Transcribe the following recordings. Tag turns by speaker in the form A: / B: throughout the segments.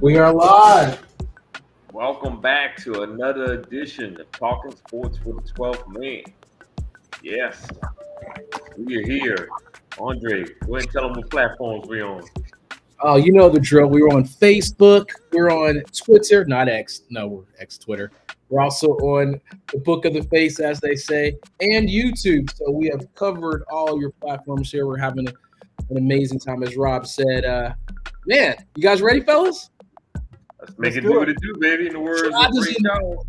A: We are live.
B: Welcome back to another edition of Talking Sports with the 12th Man. Yes, we are here. Andre, go ahead and tell them what platforms we're on.
A: Oh, you know the drill. We're on Facebook. We're on Twitter, not X. No, we're X Twitter. We're also on the Book of the Face, as they say, and YouTube. So we have covered all your platforms here. We're having an amazing time, as Rob said. Man, you guys ready, fellas?
B: Let's make it do what it do, baby, in the words of Ray Charles.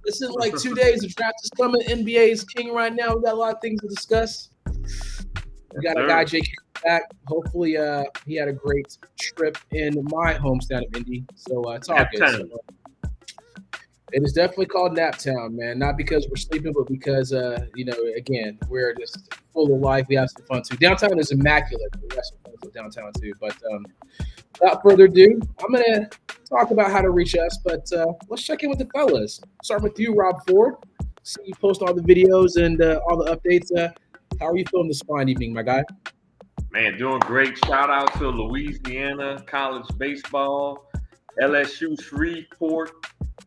A: This is like 2 days. The draft is coming. NBA is king right now. We got a lot of things to discuss. We got a guy, JK, back. Hopefully, he had a great trip in my hometown of Indy. So it's all good. So, it is definitely called Nap Town, man. Not because we're sleeping, but because, again, we're just full of life. We have some fun, too. Downtown is immaculate. We have some fun with downtown, too. But without further ado, I'm going to talk about how to reach us. But let's check in with the fellas. Start with you, Rob Ford. See you post all the videos and all the updates. How are you feeling this fine evening, my guy?
B: Man, doing great. Shout out to Louisiana college baseball. LSU Shreveport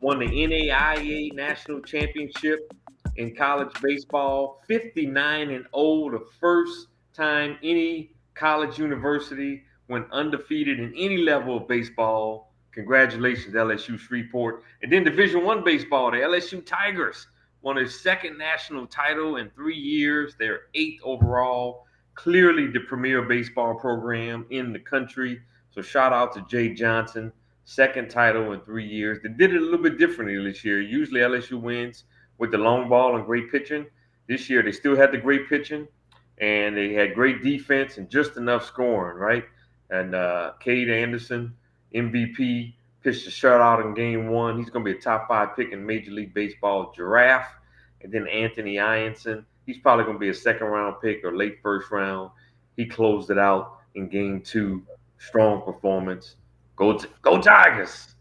B: won the NAIA National Championship in college baseball. 59-0, the first time any college university went undefeated in any level of baseball. Congratulations, LSU Shreveport. And then Division I baseball, the LSU Tigers won their second national title in 3 years. They're 8th overall. Clearly the premier baseball program in the country. So shout out to Jay Johnson. Second title in 3 years. They did it a little bit differently this year. Usually LSU wins with the long ball and great pitching. This year they still had the great pitching, and they had great defense and just enough scoring, right? And Cade Anderson, MVP, pitched a shutout in game 1. He's going to be a top 5 pick in Major League Baseball draft. And then Anthony Ianson, he's probably going to be a second-round pick or late first round. He closed it out in game 2. Strong performance. Go Tigers!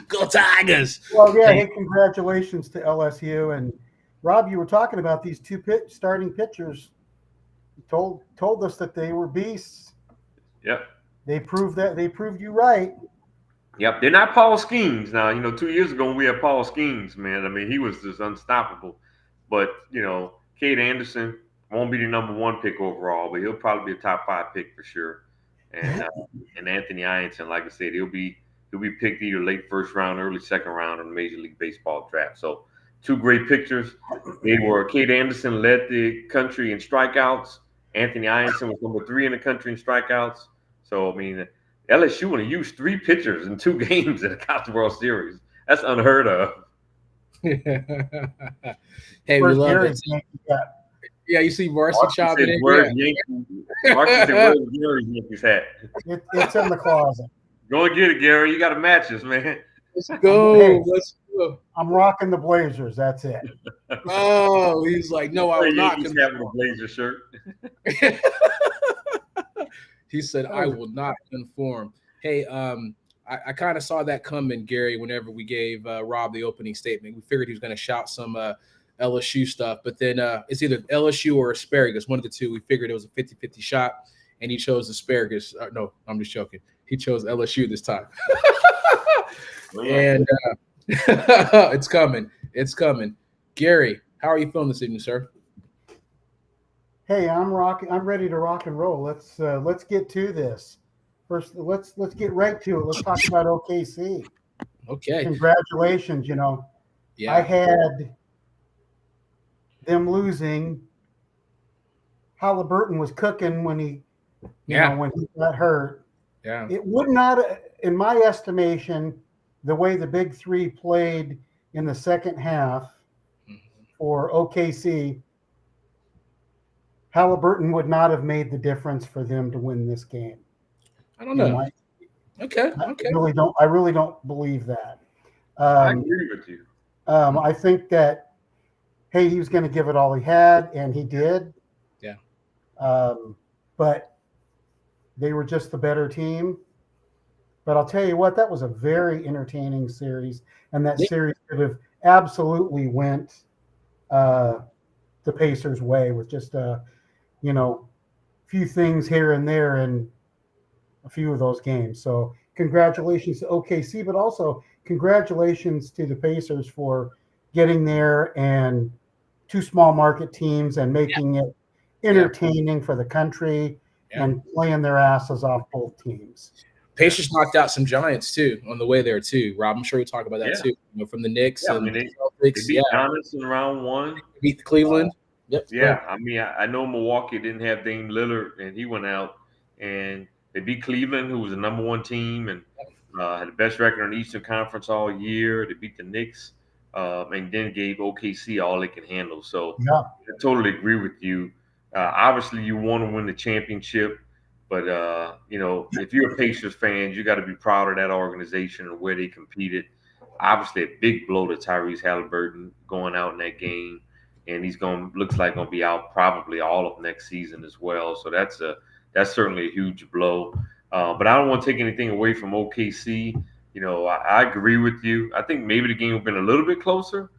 A: Go Tigers!
C: Well, yeah, hey, congratulations to LSU. And Rob, you were talking about these two starting pitchers. You told us that they were beasts.
B: Yep.
C: They proved you right.
B: Yep, they're not Paul Skeens. Now, 2 years ago we had Paul Skeens, man. I mean, he was just unstoppable. But, Cade Anderson won't be the number 1 pick overall, but he'll probably be a top 5 pick for sure. And Anthony Ianson, like I said, he'll be picked either late first round, early second round in the Major League Baseball draft. So 2 great pitchers. Cade Anderson led the country in strikeouts. Anthony Ianson was number 3 in the country in strikeouts. So I mean, LSU want to use 3 pitchers in 2 games in the College World Series. That's unheard of.
A: Hey, we love it. Yeah, you see Varsity chopping in.
B: Marcy said, where's Gary's Yankees hat?
C: It's in the closet.
B: Go and get it, Gary. You got to match us, man.
A: Let's go.
C: Hey,
A: Let's go.
C: I'm rocking the Blazers. That's it.
A: Oh, he's like, no, I will not.
B: He's having a Blazer shirt.
A: He said, I will not conform. Hey, I kind of saw that coming, Gary, whenever we gave Rob the opening statement. We figured he was going to shout some LSU stuff, but then it's either LSU or asparagus, one of the two. We figured it was a 50-50 shot, and he chose asparagus. No, I'm just joking. He chose LSU this time. And it's coming. It's coming. Gary, how are you feeling this evening, sir?
C: Hey, I'm ready to rock and roll. Let's get to this. First, let's get right to it. Let's talk about OKC.
A: Okay.
C: Congratulations.
A: Yeah.
C: I had them losing. Haliburton was cooking when he got hurt.
A: Yeah.
C: It would not, in my estimation, the way the big 3 played in the second half for OKC, Haliburton would not have made the difference for them to win this game.
A: I don't know. Okay.
C: I really don't believe that.
B: I agree with you.
C: I think that, hey, he was going to give it all he had, and he did.
A: Yeah.
C: But they were just the better team. But I'll tell you what, that was a very entertaining series, and that series could have absolutely went the Pacers' way with just few things here and there in a few of those games. So congratulations to OKC, but also congratulations to the Pacers for getting there and two small market teams and making it entertaining for the country and playing their asses off both teams.
A: Pacers knocked out some giants too on the way there too. Rob, I'm sure we'll talk about that too. From the Knicks and
B: they
A: Celtics.
B: beat Giannis in round 1.
A: They beat Cleveland.
B: Yeah, I mean, I know Milwaukee didn't have Dame Lillard, and he went out, and they beat Cleveland, who was the number 1 team, and had the best record in the Eastern Conference all year. They beat the Knicks, and then gave OKC all they can handle. So I totally agree with you. Obviously, you want to win the championship, but if you're a Pacers fan, you got to be proud of that organization and where they competed. Obviously, a big blow to Tyrese Haliburton going out in that game. And he's looks like going to be out probably all of next season as well. So that's certainly a huge blow. But I don't want to take anything away from OKC. I agree with you. I think maybe the game would have been a little bit closer,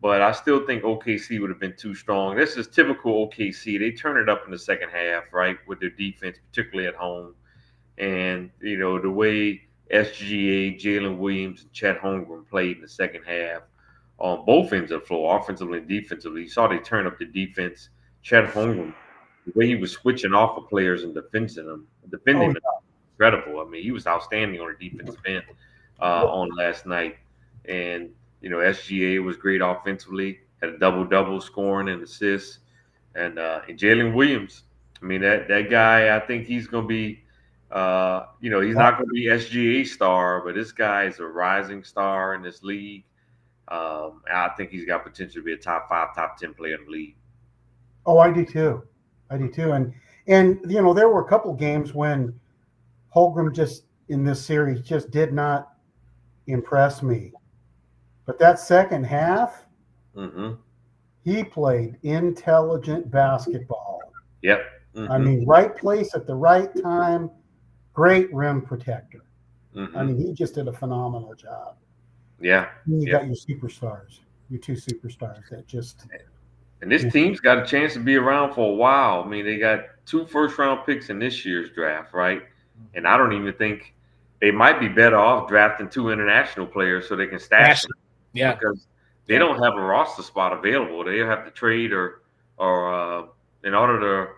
B: but I still think OKC would have been too strong. This is typical OKC. They turn it up in the second half, right, with their defense, particularly at home. And, the way SGA, Jalen Williams, and Chet Holmgren played in the second half, on both ends of the floor, offensively and defensively. You saw they turn up the defense. Chet Holmgren, the way he was switching off of players and defending them, incredible. I mean, he was outstanding on the defensive end on last night. And, SGA was great offensively, had a double-double scoring and assists. And Jalen Williams, I mean, that guy, I think he's going to be, he's not going to be SGA star, but this guy is a rising star in this league. I think he's got potential to be a top 5, top 10 player in the league.
C: Oh, I do too. And there were a couple games when Holmgren just in this series just did not impress me. But that second half, he played intelligent basketball.
B: Yep.
C: I mean, right place at the right time, great rim protector. I mean, he just did a phenomenal job.
B: Yeah.
C: And you got your superstars, your 2 superstars that just.
B: And this team's got a chance to be around for a while. I mean, they got 2 first-round picks in this year's draft, right? And I don't even think they might be better off drafting 2 international players so they can stash them.
A: Yeah.
B: Because they don't have a roster spot available. They have to trade or in order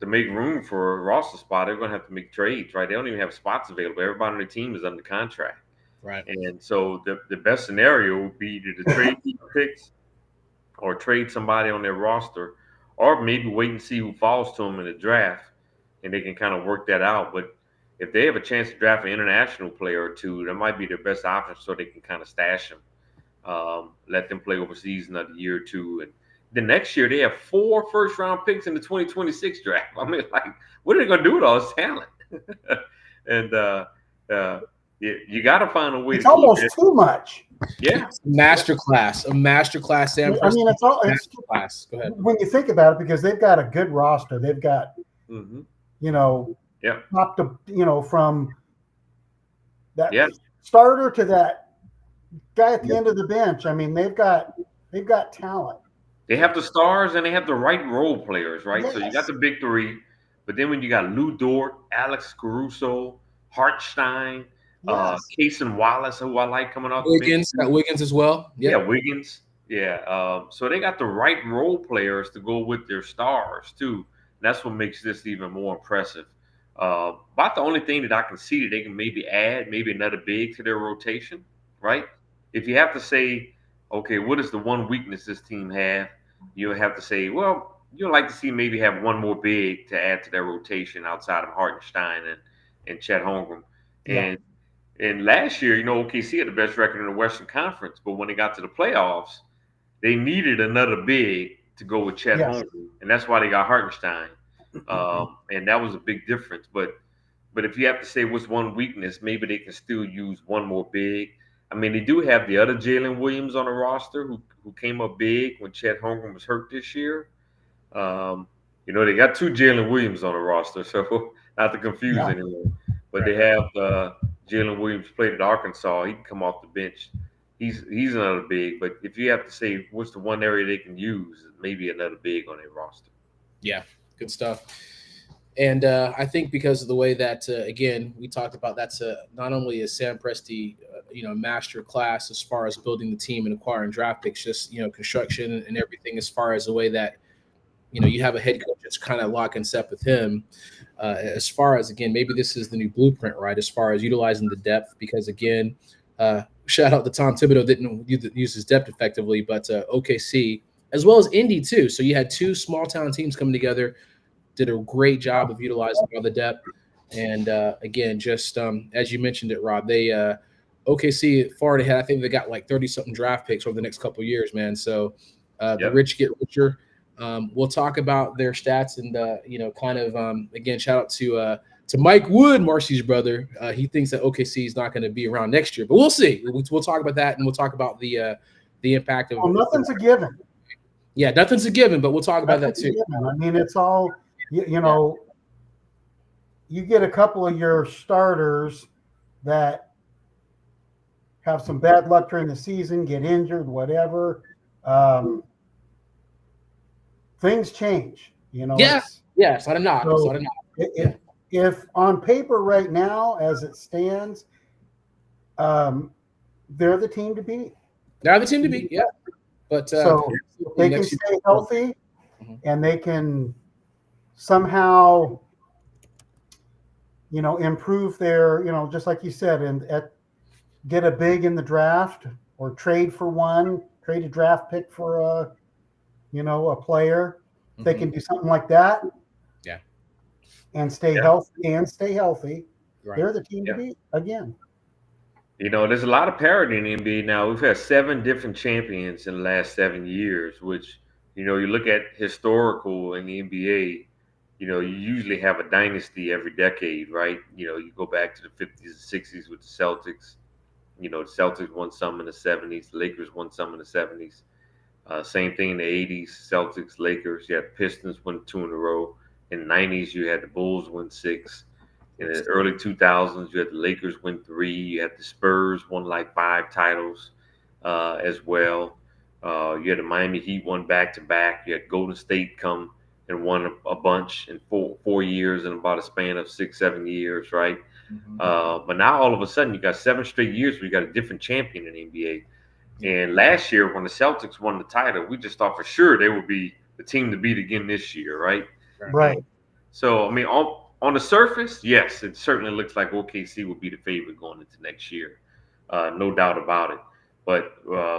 B: to make room for a roster spot, they're going to have to make trades, right? They don't even have spots available. Everybody on the team is under contract.
A: Right.
B: And so the best scenario would be either to trade picks or trade somebody on their roster, or maybe wait and see who falls to them in the draft, and they can kind of work that out. But if they have a chance to draft an international player or 2, that might be their best option so they can kind of stash them, let them play overseas another year or 2. And the next year they have 4 first-round picks in the 2026 draft. I mean, like, what are they going to do with all this talent? And you got to find a way.
C: It's almost too much.
B: Yeah,
A: a masterclass.
C: I mean, it's
A: masterclass. Go ahead.
C: When you think about it, because they've got a good roster, they've got, top to, from that starter to that guy at the end of the bench. I mean, they've got talent.
B: They have the stars and they have the right role players, right?
C: Yes.
B: So you got the big 3, but then when you got Lou Dort, Alex Caruso, Hartenstein. Cason Wallace, who I like coming off
A: Wiggins,
B: the bench.
A: Got Wiggins as well.
B: Yeah, Wiggins. Yeah. So they got the right role players to go with their stars too. And that's what makes this even more impressive. About the only thing that I can see that they can maybe add, maybe another big to their rotation, right? If you have to say, okay, what is the one weakness this team have? You'll have to say, well, you'd like to see maybe have one more big to add to their rotation outside of Hartenstein and Chet Holmgren. And last year, OKC had the best record in the Western Conference, but when they got to the playoffs, they needed another big to go with Chet Holmgren, and that's why they got Hartenstein. And that was a big difference. But if you have to say what's one weakness, maybe they can still use one more big. I mean, they do have the other Jalen Williams on the roster who came up big when Chet Holmgren was hurt this year. They got 2 Jalen Williams on the roster, so not to confuse anyone. But they have Jalen Williams played at Arkansas. He can come off the bench. He's another big. But if you have to say what's the one area they can use, maybe another big on their roster.
A: Yeah, good stuff. And I think because of the way that, again, we talked about, that's not only is Sam Presti, master class as far as building the team and acquiring draft picks, just, construction and everything, as far as the way that, you have a head coach that's kind of lock and step with him. As far as, again, maybe this is the new blueprint, right? As far as utilizing the depth, because, again, shout out to Tom Thibodeau, didn't use his depth effectively, but OKC, as well as Indy too. So you had two small town teams coming together, did a great job of utilizing all the depth. And again, just as you mentioned it, Rob, they OKC far ahead. I think they got like 30-something draft picks over the next couple of years, man. So the rich get richer. We'll talk about their stats and kind of again, shout out to Mike Wood, Marcy's brother. He thinks that OKC is not going to be around next year, but we'll see. We'll talk about that, and we'll talk about the impact of.
C: Well, nothing's a given.
A: Yeah, nothing's a given, but we'll talk about that too.
C: I mean, it's all you get a couple of your starters that have some bad luck during the season, get injured, whatever. Things change,
A: Yes, let him not.
C: So if on paper right now, as it stands, they're the team to beat.
A: They're the team to beat, yeah. But
C: so they can stay healthy, and they can somehow, improve their, just like you said, and get a big in the draft or trade a draft pick for a player. They can do something like that.
A: Yeah.
C: And stay healthy.
A: Right.
C: They're the team to beat again.
B: There's a lot of parity in the NBA now. We've had 7 different champions in the last 7 years, which, you look at historical in the NBA, you usually have a dynasty every decade, right? You go back to the 50s and 60s with the Celtics. The Celtics won some in the 70s. The Lakers won some in the 70s. Same thing in the 80s, Celtics, Lakers. You had Pistons win 2 in a row. In the 90s, you had the Bulls win 6. In the early 2000s, you had the Lakers win 3. You had the Spurs won like 5 titles as well. You had the Miami Heat won back-to-back. You had Golden State come and won a bunch in 4 years in about a span of 6-7 years, right? But now all of a sudden, you got 7 straight years where you got a different champion in the NBA. And last year, when the Celtics won the title, we just thought for sure they would be the team to beat again this year, right?
C: Right.
B: So, I mean, on the surface, yes, it certainly looks like OKC will be the favorite going into next year. No doubt about it. But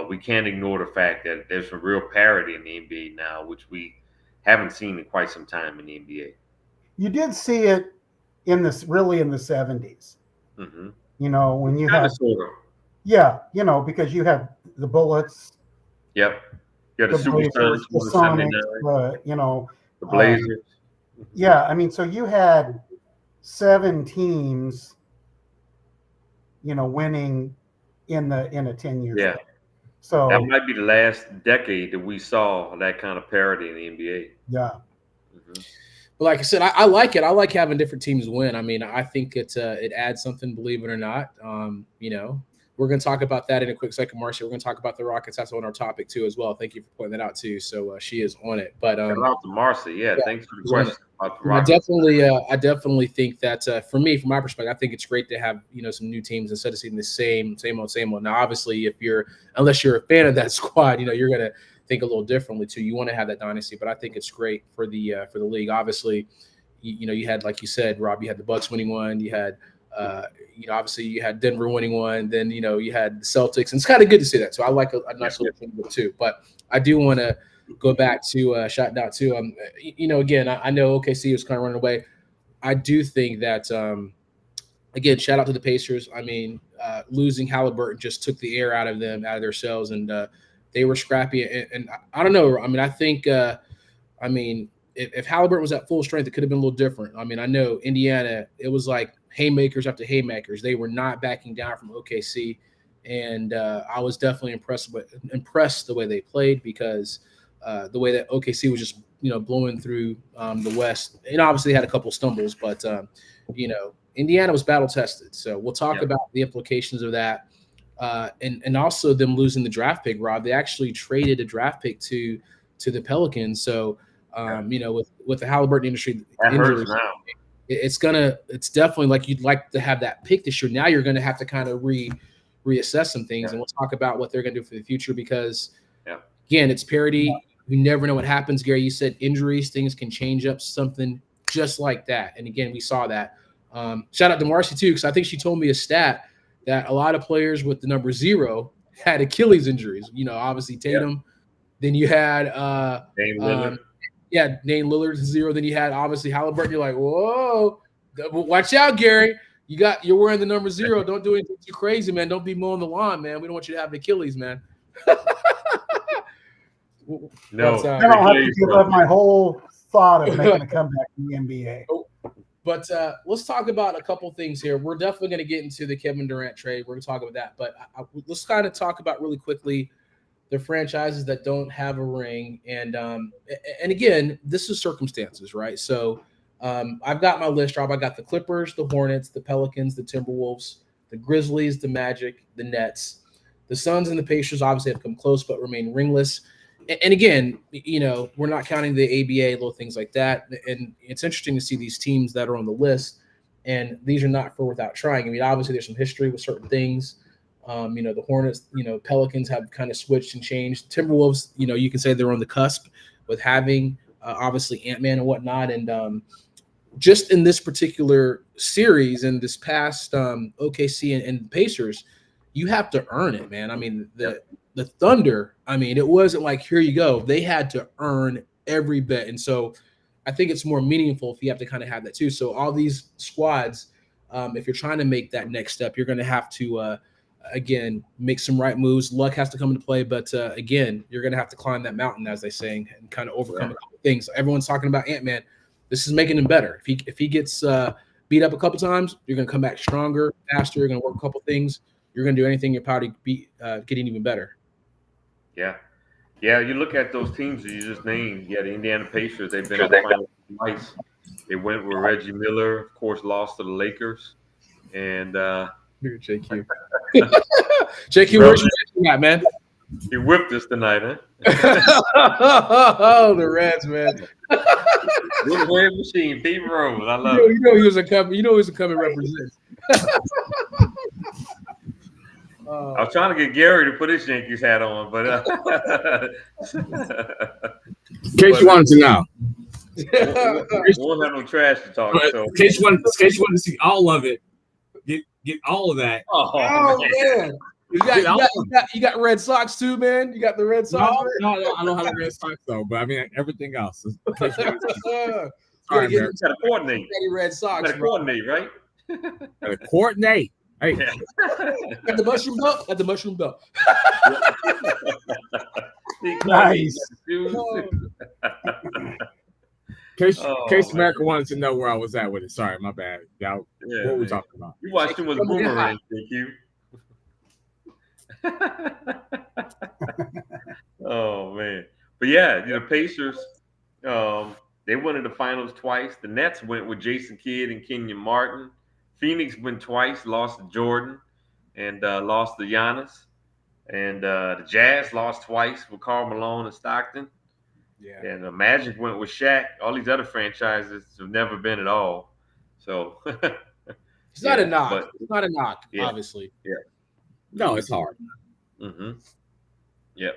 B: we can't ignore the fact that there's some real parity in the NBA now, which we haven't seen in quite some time in the NBA.
C: You did see it in the 70s.
B: Mm-hmm.
C: When you had because you had the Bullets.
B: Yep. You had the Super Suns,
C: the Sonics,
B: the Blazers.
C: I mean, so you had 7 teams, winning in a 10-year.
B: Yeah.
C: So
B: that might be the last decade that we saw that kind of parity in the NBA.
C: Yeah.
B: Mm-hmm.
A: But like I said, I like it. I like having different teams win. I mean, I think it adds something, believe it or not. We're going to talk about that in a quick second, Marcia. We're going to talk about the Rockets. That's on our topic too, as well. Thank you for pointing that out too. So she is on it. But
B: shout out to Marcia. Yeah, thanks for the question about the Rockets.
A: I definitely think that for me, from my perspective, I think it's great to have some new teams instead of seeing the same old. Now, obviously, unless you're a fan of that squad, you're going to think a little differently too. You want to have that dynasty, but I think it's great for the league. Obviously, you had, like you said, Rob, you had the Bucks winning one. You had obviously you had Denver winning one. Then you had the Celtics, and it's kind of good to see that. So I like a nice little thing too. But I do want to go back to shouting out too. Again, I know OKC was kind of running away. I do think that again, shout out to the Pacers. I mean, losing Haliburton just took the air out of their cells, and they were scrappy. And I don't know. I mean, I think if Haliburton was at full strength, it could have been a little different. I mean, I know Indiana, it was like haymakers after haymakers. They were not backing down from OKC, and I was definitely impressed the way they played, because the way that OKC was just blowing through the West, and obviously had a couple stumbles, but Indiana was battle tested. So we'll talk about the implications of that, and also them losing the draft pick. Rob, they actually traded a draft pick to the Pelicans. So with with the Haliburton industry
B: that
A: injuries,
B: hurts now.
A: It's definitely like you'd like to have that pick this year. Now you're going to have to kind of reassess some things, and we'll talk about what they're going to do for the future because, again, it's parity. You never know what happens, Gary. You said injuries, things can change up something just like that. And again, we saw that. Shout out to Marcy too, because I think she told me a stat that a lot of players with the number 0 had Achilles injuries. Obviously Tatum. Then you had
B: Dame Lillard.
A: Dame Lillard 0. Then you had obviously Haliburton. You're like, whoa, watch out, Gary. You're wearing the number 0. Don't do anything too crazy, man. Don't be mowing the lawn, man. We don't want you to have an Achilles, man.
C: No, I don't have to give up my whole thought of making a comeback in the NBA.
A: But let's talk about a couple things here. We're definitely going to get into the Kevin Durant trade. We're going to talk about that. But let's kind of talk about really quickly the franchises that don't have a ring. And again, this is circumstances, right? So I've got my list, Rob. I got the Clippers, the Hornets, the Pelicans, the Timberwolves, the Grizzlies, the Magic, the Nets. The Suns and the Pacers obviously have come close but remain ringless. And again, we're not counting the ABA, little things like that. And it's interesting to see these teams that are on the list, and these are not for without trying. I mean, obviously there's some history with certain things. The Hornets, Pelicans have kind of switched and changed. Timberwolves, you can say they're on the cusp with having obviously Ant-Man and whatnot. And just in this particular series and this past OKC and Pacers, you have to earn it, man. I mean, the Thunder, I mean, it wasn't like, here you go. They had to earn every bit. And so I think it's more meaningful if you have to kind of have that too. So all these squads, if you're trying to make that next step, you're going to have to, again, make some right moves. Luck has to come into play. But again, you're going to have to climb that mountain, as they say, and kind of overcome a couple things. Everyone's talking about Ant-Man. This is making him better. If he gets beat up a couple times, you're going to come back stronger, faster. You're going to work a couple things. You're going to do anything in your power to be getting even better.
B: Yeah. You look at those teams that you just named. Yeah, the Indiana Pacers. They've been in the finals twice. They went with Reggie Miller, of course, lost to the Lakers, and
A: JQ. JQ, where's your at, man?
B: He whipped us tonight, huh?
A: Oh, the Reds, man.
B: Good wave machine, Pete Rose. I love
A: it. He was a coming represent.
B: I was trying to get Gary to put his Yankees hat on, but
D: in case you wanted to know.
B: We won't have no trash to talk. So.
D: In case you wanted to see all of it, get all of that.
A: Oh man. You got Red Sox too, man. You got the Red Sox.
D: No, I don't have the Red Sox though, but I mean everything else.
B: Sorry, man. You gotta coordinate.
A: Red Sox.
B: You gotta coordinate, right?
D: Gotta coordinate. Hey.
A: At the mushroom belt.
C: Nice.
D: Case America wanted to know where I was at with it. Sorry, my bad. Y'all, what were we talking about?
B: You watched him with Boomerang, thank you. Oh man, but yeah, Pacers. They went to the finals twice. The Nets went with Jason Kidd and Kenyon Martin. Phoenix went twice, lost to Jordan, and lost to Giannis. And the Jazz lost twice with Karl Malone and Stockton.
A: Yeah.
B: And the Magic went with Shaq. All these other franchises have never been at all. So
A: it's not a knock. It's not a knock, obviously.
B: Yeah.
D: No, it's hard.
B: Mm-hmm. Yep.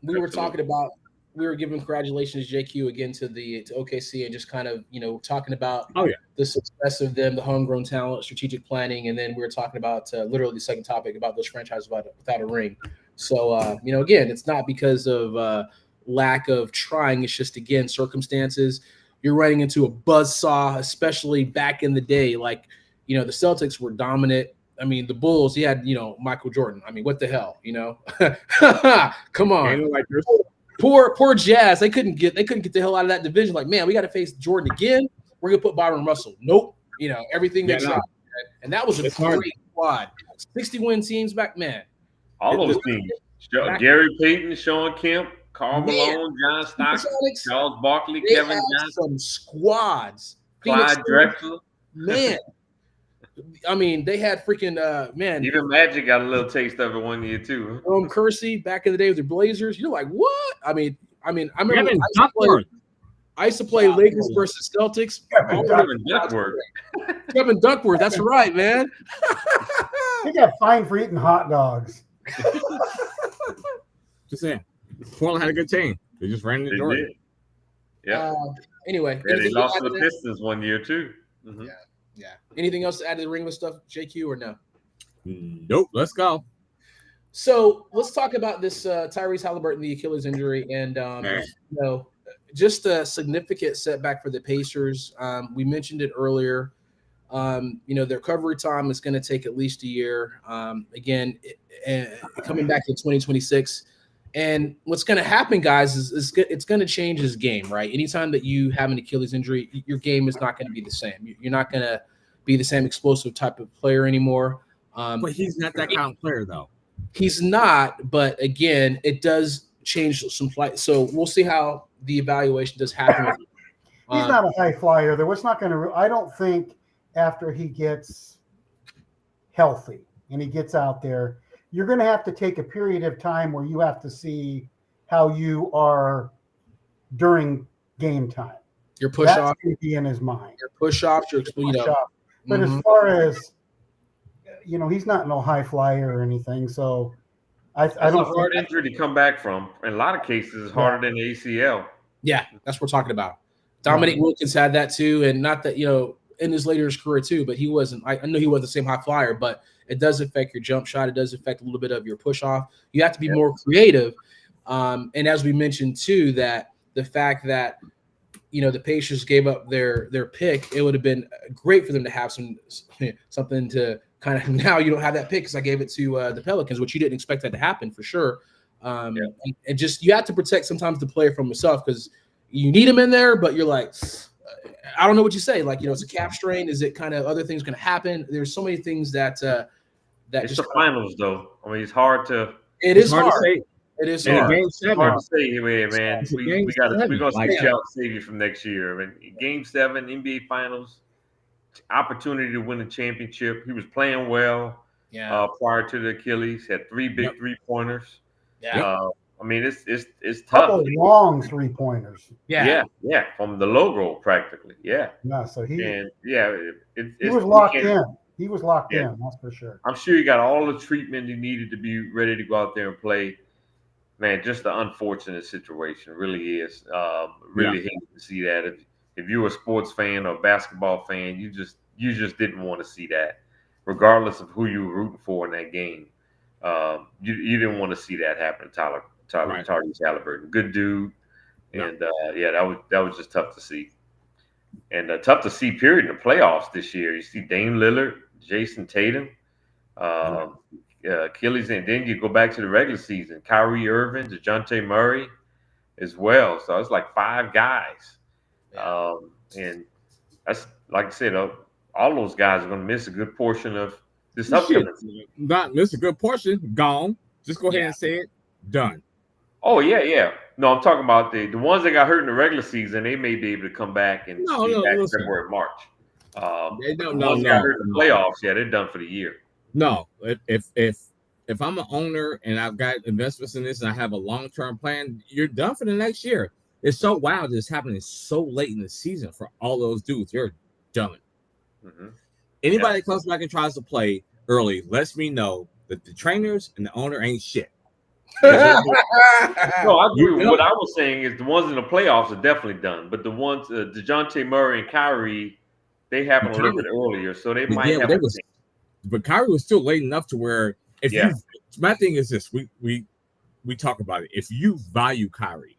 A: We were talking about. We were giving congratulations, JQ, again to OKC, and just kind of talking about the success of them, the homegrown talent, strategic planning, and then we were talking about literally the second topic about those franchises without a ring. So again, it's not because of lack of trying; it's just again circumstances. You're running into a buzzsaw, especially back in the day. Like the Celtics were dominant. I mean, the Bulls. You had Michael Jordan. I mean, what the hell? Come on. Poor Jazz. They couldn't get the hell out of that division. Like, man, we got to face Jordan again. We're gonna put Byron Russell. Nope. Everything that's right. And that was a great squad. 60-win teams back, man.
B: All those teams. Gary Payton, Sean Kemp, Karl Malone, John Stockton, Charles Barkley, Kevin Johnson.
A: Some squads.
B: Clyde Drexler.
A: Man. I mean, they had freaking man.
B: Even Magic got a little taste of it one year too.
A: Kersey back in the day with the Blazers. You're like, what? I mean, I remember. I used to play Lakers versus Celtics. Kevin Duckworth. That's right, man.
C: He got fined for eating hot dogs.
D: Just saying. Portland had a good team. They just ran the door.
B: Yeah.
A: Anyway.
B: Yeah, they lost to the Pistons one year, too. Mm-hmm.
A: Yeah. Anything else to add to the ring with stuff, JQ, or no?
D: Nope. Let's go.
A: So let's talk about this Tyrese Haliburton, the Achilles injury, and just a significant setback for the Pacers. We mentioned it earlier. Their recovery time is going to take at least a year. Again, coming back to 2026. And what's going to happen, guys, is it's going to change his game, right? Anytime that you have an Achilles injury, your game is not going to be the same. You're not going to be the same explosive type of player anymore.
D: But he's not that kind of player, though.
A: He's not, but again, it does change some flight. So we'll see how the evaluation does happen.
C: He's not a high flyer. There was not going to. I don't think after he gets healthy and he gets out there, you're going to have to take a period of time where you have to see how you are during game time.
A: Your push off
C: going to be in his mind.
A: Your push offs, your
C: push off. But as far as he's not no high flyer or anything. So I don't.
B: It's a hard injury to come back from. In a lot of cases, it's harder than the ACL.
A: Yeah, that's what we're talking about. Dominic Wilkins had that too, and not that in his later career too, but he wasn't. I know he wasn't the same high flyer, but it does affect your jump shot. It does affect a little bit of your push off. You have to be more creative. And as we mentioned too, that the fact that the Pacers gave up their pick, it would have been great for them to have something to kind of. Now you don't have that pick because I gave it to the Pelicans, which you didn't expect that to happen for sure. And just you have to protect sometimes the player from himself because you need him in there, but you're like, I don't know what you say. Like it's a calf strain. Is it kind of other things going to happen? There's so many things that
B: it's just the finals though. I mean, it's hard to.
A: It is hard to say. It is hard.
B: Game 7. Hard to say, man. We're gonna switch out Xavier from next year. I mean, Game 7, NBA Finals, opportunity to win a championship. He was playing well.
A: Yeah.
B: Prior to the Achilles, had 3 big 3-pointers.
A: Yeah.
B: I mean, it's tough.
C: Couple long 3-pointers.
B: Yeah, from the logo practically. Yeah.
C: So he
B: was
C: locked in. He was locked in. That's for sure.
B: I'm sure he got all the treatment he needed to be ready to go out there and play. Man, just an unfortunate situation. It really is. Really hate to see that. If you're a sports fan or a basketball fan, you just didn't want to see that, regardless of who you were rooting for in that game. You didn't want to see that happen to Tyrese Haliburton. Good dude. And that was just tough to see. And tough to see, period, in the playoffs this year. You see Dame Lillard, Jason Tatum, Achilles, and then you go back to the regular season. Kyrie Irving, DeJounte Murray as well. So it's like 5 guys. And that's, like I said, all those guys are going to miss a good portion of this upcoming season.
D: Not miss a good portion. Gone. Just go ahead and say it. Done.
B: Oh, yeah. No, I'm talking about the ones that got hurt in the regular season. They may be able to come back and be back in February, March.
D: They don't
B: got hurt in the playoffs. Yeah, they're done for the year.
D: No, if I'm an owner and I've got investments in this and I have a long-term plan, you're done for the next year. It's so wild that it's happening so late in the season for all those dudes. You're done. Mm-hmm. Anybody that comes back and tries to play early lets me know that the trainers and the owner ain't shit.
B: No, I agree. What I was saying is the ones in the playoffs are definitely done, but the ones DeJounte Murray and Kyrie, they happen a little bit earlier, so they might have.
D: But Kyrie was still late enough to where my thing is this: we talk about it. If you value Kyrie,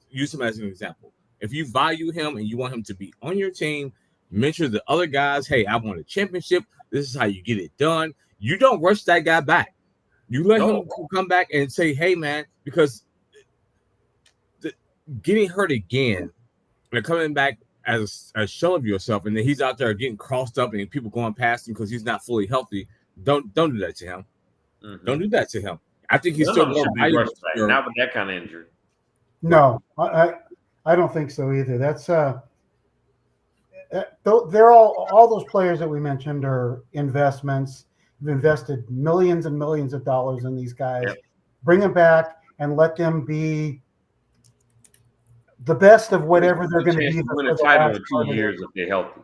D: use him as an example. If you value him and you want him to be on your team, mention the other guys. Hey, I want a championship. This is how you get it done. You don't rush that guy back. You let him come back and say, hey, man, because getting hurt again and coming back as a shell of yourself, and then he's out there getting crossed up and people going past him because he's not fully healthy. Don't do that to him. Mm-hmm. Don't do that to him. I think he's still more valuable.
B: Not with that kind of injury.
C: No, I don't think so either. That's they're all those players that we mentioned are investments. We've invested millions and millions of dollars in these guys. Yep. Bring them back and let them be the best of whatever they're going to
B: Chance
C: be.
B: to win a title in 2 years if they're healthy.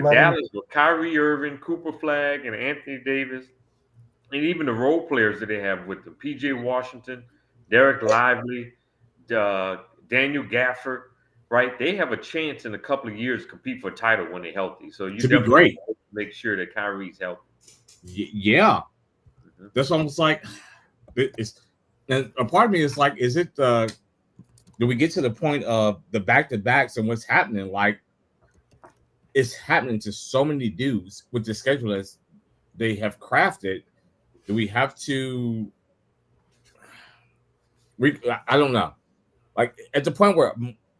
B: Dallas with Kyrie Irving, Cooper Flag, and Anthony Davis, and even the role players that they have with them, P.J. Washington, Derek Lively, Daniel Gafford, right? They have a chance in a couple of years to compete for a title when they're healthy. So you definitely have to make sure that Kyrie's healthy.
D: Yeah. Mm-hmm. That's almost like it's. And a part of me is like, is it do we get to the point of the back-to-backs and what's happening? Like, it's happening to so many dudes with the schedule as they have crafted. Do we have to? I don't know. Like, at the point where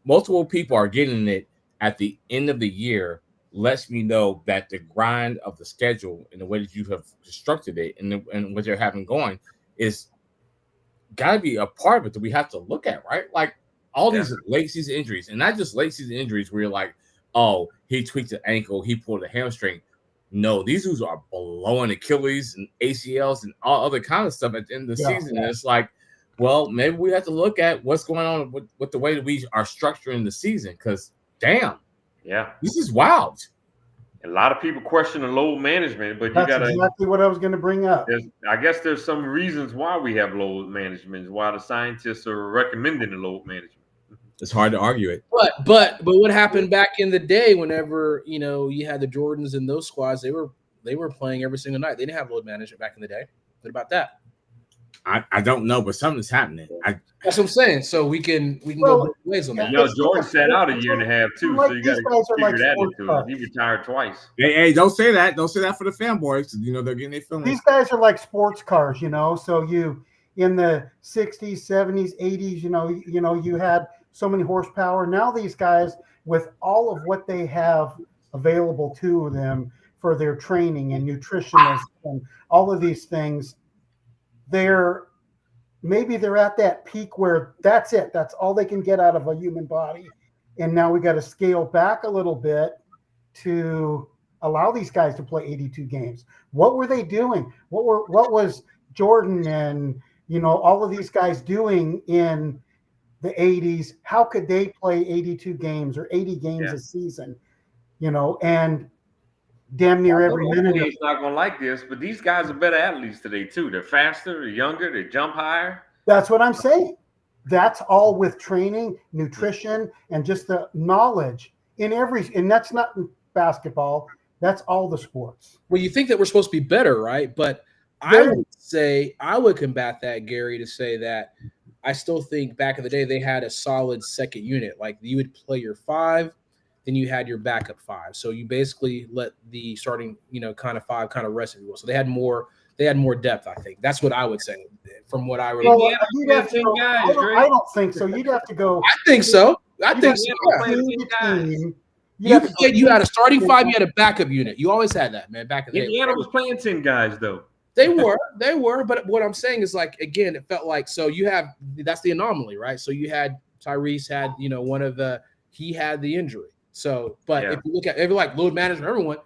D: multiple people are getting it at the end of the year, lets me know that the grind of the schedule and the way that you have constructed it and what you're having going is got to be a part of it that we have to look at, right? Like all these late season injuries, and not just late season injuries where you're like, oh, he tweaked the ankle, he pulled a hamstring. No, these dudes are blowing Achilles and ACLs and all other kind of stuff at the end of the season. And it's like, well, maybe we have to look at what's going on with the way that we are structuring the season. Because, damn, this is wild.
B: A lot of people question the load management, but
C: that's exactly what I was going to bring up.
B: I guess there's some reasons why we have load management, why the scientists are recommending the load management.
D: It's hard to argue it.
A: But what happened back in the day whenever, you had the Jordans and those squads, they were playing every single night. They didn't have load management back in the day. What about that?
D: I don't know, but something's happening.
A: That's what I'm saying. So we can go both ways on that.
B: Jordan sat out a year and a half too, so you got to figure that into it. He retired twice.
D: Hey, don't say that. Don't say that for the fanboys. They're getting their feelings.
C: These guys are like sports cars, So you in the 60s, 70s, 80s, you had so many horsepower. Now these guys, with all of what they have available to them for their training and nutritionists and all of these things, they're at that peak where that's it. That's all they can get out of a human body. And now we got to scale back a little bit to allow these guys to play 82 games. What were they doing? What was Jordan and, all of these guys doing in the 80s? How could they play 82 games or 80 games a season? And damn near every minute.
B: He's not going to like this, but these guys are better athletes today too. They're faster, they're younger, they jump higher.
C: That's what I'm saying. That's all with training, nutrition, and just the knowledge and that's not basketball. That's all the sports.
A: Well, you think that we're supposed to be better, right? But I would combat that, Gary, to say that I still think back in the day they had a solid second unit. Like you would play your five, then you had your backup five. So you basically let the starting, kind of five kind of rest, if you will. So they had more depth, I think. That's what I would say from what I really
C: I don't think so. You'd have to go.
A: I think so. You had a starting five, you had a backup unit. You always had that, man, back in the day.
B: Indiana was playing 10 guys, though.
A: They were. But what I'm saying is, like, again, it felt like, so that's the anomaly, right? So you had Tyrese had, he had the injury. So, but if you look at like load management, everyone,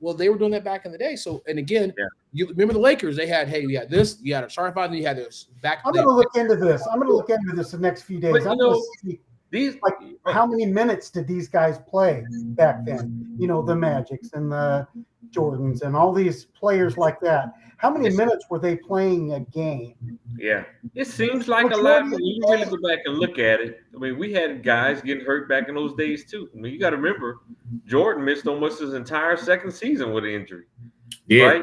A: well, they were doing that back in the day. So, and again, you remember the Lakers, they had, hey, we had this, you had a starting five, and you had this back.
C: I'm going to look into this. the next few days. I'm going to see how many minutes did these guys play back then? The Magics and the Jordans and all these players like that. How many minutes were they playing a game?
B: Yeah, it seems like a lot. When you really go back and look at it, I mean, we had guys getting hurt back in those days too. I mean, you got to remember, Jordan missed almost his entire second season with an injury. Yeah.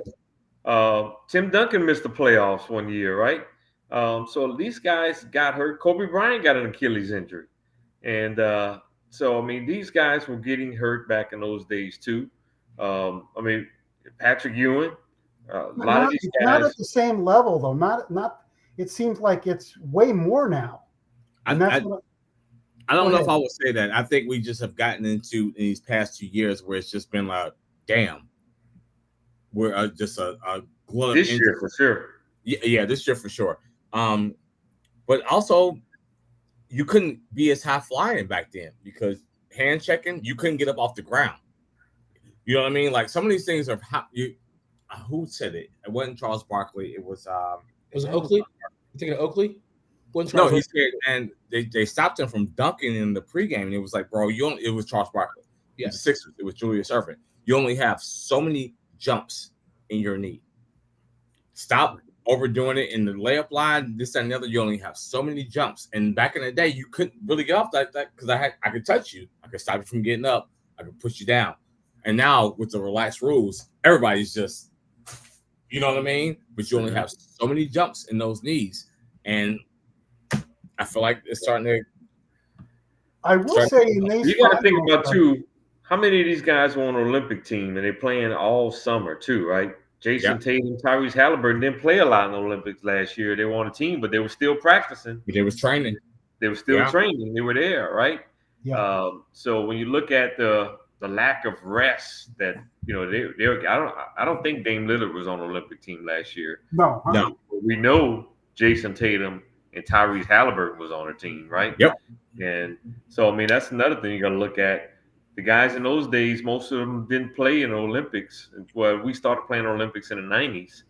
B: Right? Tim Duncan missed the playoffs one year, right? So these guys got hurt. Kobe Bryant got an Achilles injury. And so, I mean, these guys were getting hurt back in those days too. I mean, Patrick Ewing. A lot of these guys,
C: not at the same level though. Not. It seems like it's way more now.
D: I don't know if I would say that. I think we just have gotten into in these past 2 years where it's just been like, damn, we're just a glut
B: this year for sure.
D: Yeah, this year for sure. But also, you couldn't be as high flying back then because hand checking, you couldn't get up off the ground. You know what I mean? Like some of these things are how you. Who said it? It wasn't Charles Barkley. It was.
A: Was it Oakley? You thinking of Oakley?
D: No, he said, and they stopped him from dunking in the pregame. And it was like, bro, it was Charles Barkley. Yeah. It was the Sixers. It was Julius Erving. You only have so many jumps in your knee. Stop overdoing it in the layup line, this and the other. You only have so many jumps. And back in the day, you couldn't really get off that because I could touch you. I could stop you from getting up. I could push you down. And now with the relaxed rules, everybody's just, you know what I mean? But you only have so many jumps in those knees. And I feel like it's starting to.
C: I will say, you
B: got to think about too. How many of these guys were on an Olympic team and they're playing all summer too, right? Jason Tatum, Tyrese Haliburton didn't play a lot in the Olympics last year. They were on a team, but they were still practicing.
D: They was training.
B: They were still training. They were there, right?
C: Yeah.
B: So when you look at the lack of rest that I don't think Dame Lillard was on the Olympic team last year.
C: No.
B: We know Jason Tatum and Tyrese Haliburton was on a team, right?
D: Yep.
B: And so, I mean, that's another thing you got to look at. The guys in those days, most of them didn't play in the Olympics. Well, we started playing Olympics in the 90s.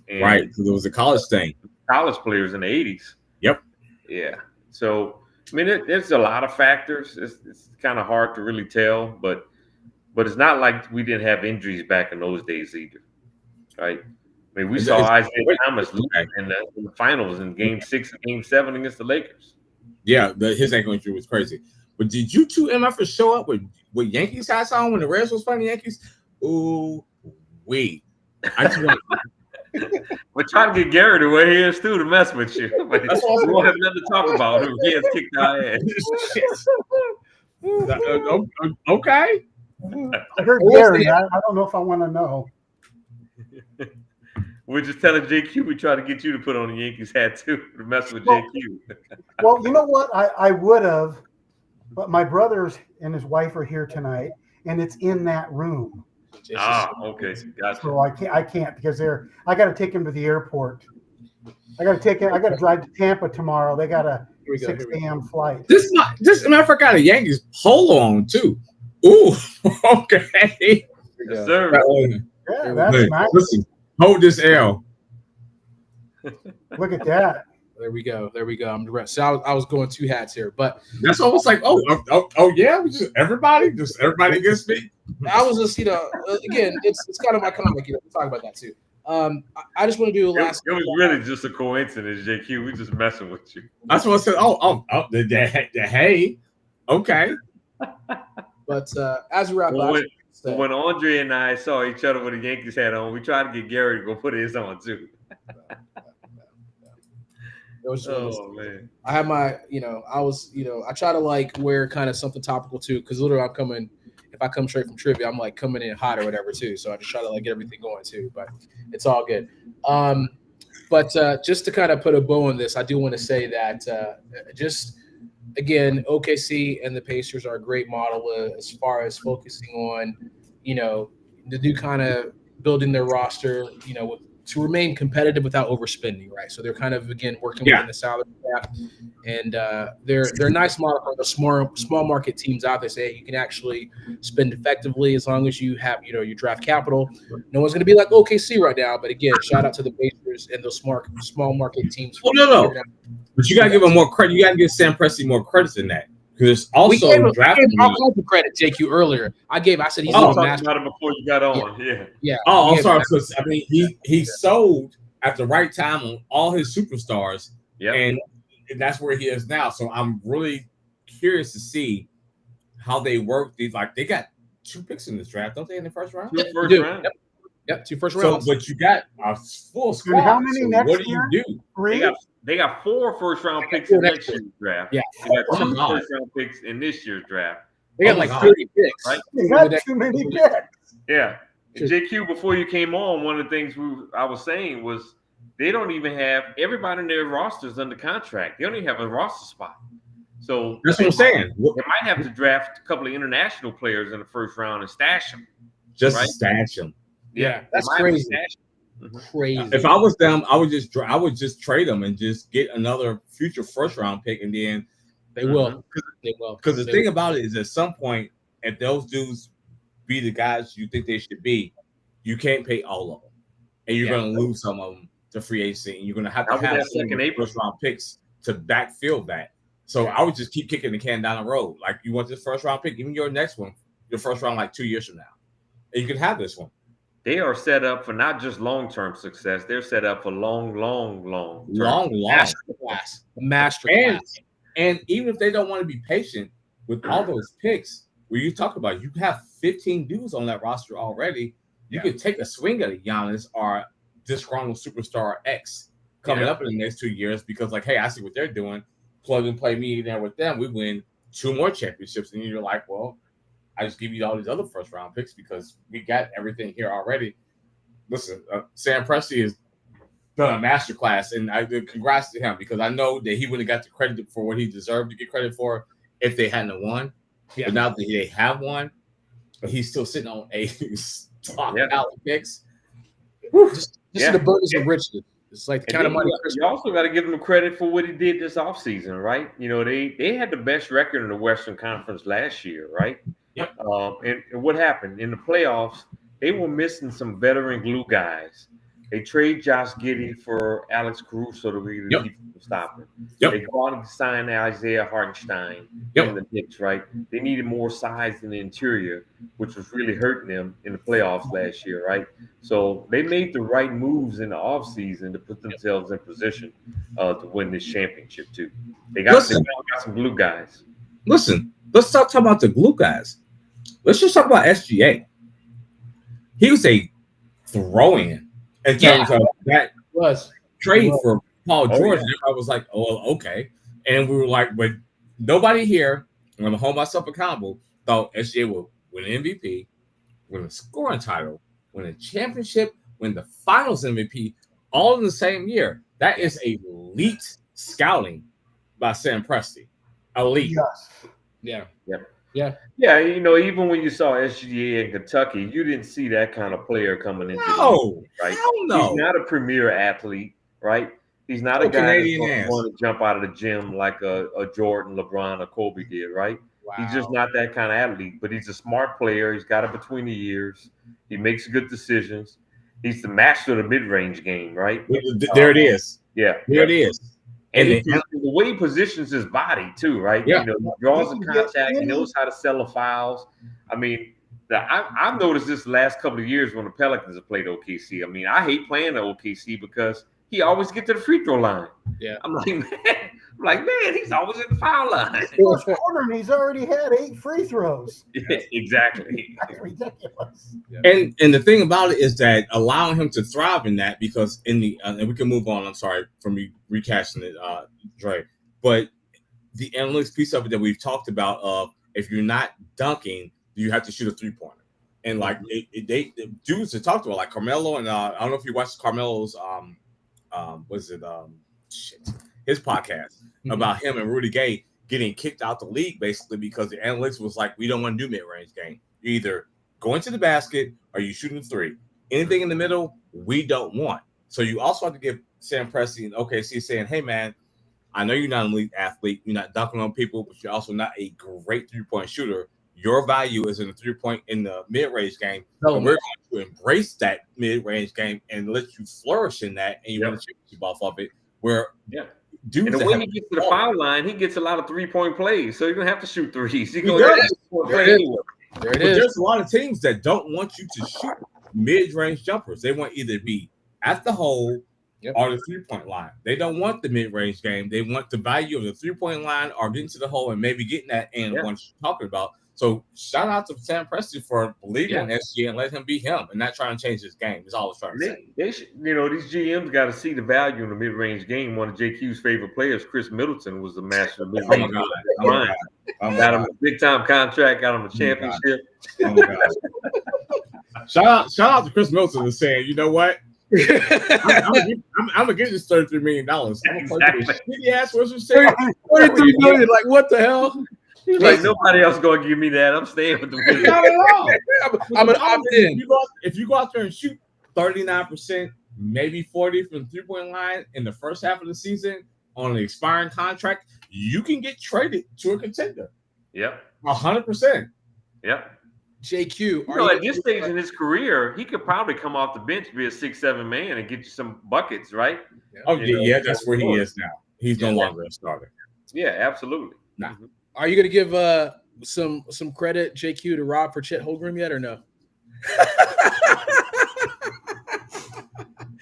B: And
D: right, because it was a college thing.
B: College players in the 80s.
D: Yep.
B: Yeah. So, I mean, there's a lot of factors. It's kind of hard to really tell, but it's not like we didn't have injuries back in those days either, right? I mean, we saw Isaiah Thomas in the finals in Game 6 and Game 7 against the Lakers.
D: Yeah, his ankle injury was crazy. But did you two MFers show up with Yankees hats on when the Reds was playing the Yankees? Ooh, wait. I just want.
B: We're trying to get Gary to wear his too to mess with you. But we won't have nothing to talk about. He has kicked our
D: ass. Okay.
C: I heard Gary. I don't know if I want to know.
B: We're just telling JQ we try to get you to put on the Yankees hat too to mess with JQ.
C: Well, you know what? I would have, but my brothers and his wife are here tonight, and it's in that room.
B: Okay, gotcha.
C: So I can't because I got to take him to the airport. I got to drive to Tampa tomorrow. They got a 6 a.m. flight.
D: This matter of fact got a Yankees polo on too. Ooh, okay.
B: Yes, sir.
C: Yeah, that's nice.
D: Listen, hold this L.
C: Look at that.
A: There we go. I'm the rest. So I was going two hats here, but
D: that's almost like yeah, everybody gets me.
A: I was just again, it's kind of my comic. We'll talk about that too. I just want to do a last.
B: It was really just a coincidence, JQ. We just messing with you.
D: That's what I said. The hey, okay.
A: But as we wrap up,
B: when Andre and I saw each other with a Yankees hat on, we tried to get Gary to go put his on too. Man.
A: I have my, I try to like wear kind of something topical too, because literally if I come straight from trivia, I'm like coming in hot or whatever too. So I just try to like get everything going too, but it's all good. But just to kind of put a bow on this, I do want to say that again, OKC and the Pacers are a great model as far as focusing on, the new kind of building their roster, to remain competitive without overspending, right? So they're kind of, again, working within the salary cap. And they're a nice model for the small market teams out there. Say you can actually spend effectively as long as you have, your draft capital. No one's going to be like OKC right now. But again, shout out to the Pacers and those small market teams.
D: Oh, no. But you got to give them more credit. You got to give Sam Presti more credit than that. Because also drafting
A: all kinds of credit, JQ, earlier. I said he's
B: talking about it before you got on. Yeah.
D: Oh, I'm sorry. Because I mean, he sold at the right time on all his superstars. Yeah. And that's where he is now. So I'm really curious to see how they work these. Like they got 2 picks in this draft, don't they? In the first round.
B: 2 first round.
A: Yep, 2 first rounds.
D: So, but you got a full squad.
C: How many next
D: what do
C: year?
D: you do?
C: 3.
B: They got 4 first-round picks in next year's draft.
A: Yeah.
B: They got 2 first-round picks in this year's draft.
A: They got 30 picks.
B: Right?
C: They got too many picks.
B: Yeah. JQ, before you came on, one of the things I was saying was they don't even have everybody in their rosters under contract. They don't even have a roster spot. So
D: that's what I'm saying.
B: They might have to draft a couple of international players in the first round and stash them.
D: Just stash them.
A: Yeah, that's crazy. Crazy.
D: If I was them, I would just trade them and just get another future first round pick, and then
A: they will. They will.
D: Because the thing about it is, at some point, if those dudes be the guys you think they should be, you can't pay all of them, and you're going to lose some of them to free agency, and you're going to have second first round picks to backfill that. So I would just keep kicking the can down the road. Like, you want this first round pick, even your next one, your first round, like 2 years from now, and you can have this one.
B: They are set up for not just long-term success. They're set up for long
A: masterclass.
D: And even if they don't want to be patient with all those picks, where you talk about, you have 15 dudes on that roster already. You could take a swing at a Giannis or disgruntled superstar X coming up in the next 2 years because, like, hey, I see what they're doing. Plug and play me there with them. We win 2 more championships, and you're like, well, I just give you all these other first round picks because we got everything here already. Listen, Sam Presti has done a masterclass, and I congrats to him because I know that he wouldn't have got the credit for what he deserved to get credit for if they hadn't won. Yeah. But now that they have won, but he's still sitting on a top talent picks.
A: Just the burdens of riches. It's like the kind of money.
B: You also got to give him credit for what he did this offseason, right? You know, they had the best record in the Western Conference last year, right?
D: Yep.
B: And what happened in the playoffs? They were missing some veteran glue guys. They trade Josh Giddey for Alex Caruso to really stop him. They go out and sign Isaiah Hartenstein in the Knicks, right? They needed more size in the interior, which was really hurting them in the playoffs last year, right? So they made the right moves in the offseason to put themselves in position to win this championship too. They got some glue guys.
D: Listen, let's talk about the glue guys. Let's just talk about SGA. He was a throw-in in terms of that trade for Paul George. And I was like, oh, okay. And we were like, but nobody here, I'm going to hold myself accountable, thought SGA would win an MVP, win a scoring title, win a championship, win the finals MVP, all in the same year. That is elite scouting by Sam Presti. Elite.
C: Yes.
B: Yeah, you know, even when you saw SGA in Kentucky, you didn't see that kind of player coming into the league, right?
D: No.
B: He's not a premier athlete, right? He's not a guy that's going to jump out of the gym like a Jordan, LeBron, or Kobe did, right? Wow. He's just not that kind of athlete, but he's a smart player. He's got it between the ears. He makes good decisions. He's the master of the mid-range game, right?
D: There it is.
B: Yeah.
D: There it is.
B: And the way he positions his body too, right?
D: Yeah.
B: You know, he draws the contact. He knows how to sell the fouls. I mean, I've noticed this the last couple of years when the Pelicans have played OKC. I mean, I hate playing the OKC because he always gets to the free throw line.
A: Yeah.
B: I'm like, man, he's always in the foul line.
C: Fourth quarter, and he's already had 8 free throws.
B: Yeah, exactly.
C: That's ridiculous.
D: Yeah. And the thing about it is that allowing him to thrive in that, because in the and we can move on. I'm sorry for me recasting it, Dre, but the analytics piece of it that we've talked about of if you're not dunking, you have to shoot a 3-pointer. And like the dudes that talked about like Carmelo and I don't know if you watched Carmelo's his podcast about him and Rudy Gay getting kicked out the league basically because the analytics was like, we don't want to do mid-range game. You either go into the basket or you shooting 3. Anything in the middle, we don't want. So you also have to give Sam Presti and OKC saying, hey man, I know you're not an elite athlete, you're not dunking on people, but you're also not a great 3-point shooter. Your value is in the 3-point in the mid-range game. And we're going to embrace that mid-range game and let you flourish in that, and you want to championship off of it. Where
B: dudes, and the way he gets to the foul line, he gets a lot of 3-point plays, so you're gonna have to shoot threes. He's gonna play anyway.
D: But there's a lot of teams that don't want you to shoot mid-range jumpers. They want either be at the hole or the 3-point line. They don't want the mid-range game. They want the value of the 3-point line or getting to the hole and maybe getting that and what you're talking about. So shout out to Sam Presti for believing in SGA and let him be him and not trying to change his game. Is all I was trying to say.
B: They should, you know, these GMs got to see the value in the mid-range game. One of JQ's favorite players, Khris Middleton, was the master of mid-range. Got him a big-time contract, got him a championship.
D: Shout out to Khris Middleton and saying, you know what? I'm gonna get this $33 million. I'm gonna play this shitty ass Wizards team.
A: $33 million. Like what the hell?
B: He's like, nobody else gonna give me that. I'm staying with the Wizards.
D: Not at all. I'm an opt-in. If you go out there and shoot 39%, maybe 40% from the 3-point line in the first half of the season on an expiring contract, you can get traded to a contender.
B: Yep.
D: 100%.
B: Yep.
A: JQ,
B: you know, at this stage in his career, he could probably come off the bench, be a 6-7 man, and get you some buckets, right?
D: Oh, yeah, that's where he is now. He's no longer a starter.
B: Yeah, absolutely.
D: Nah.
A: Are you going to give some credit, JQ, to Rob for Chet Holmgren yet or no?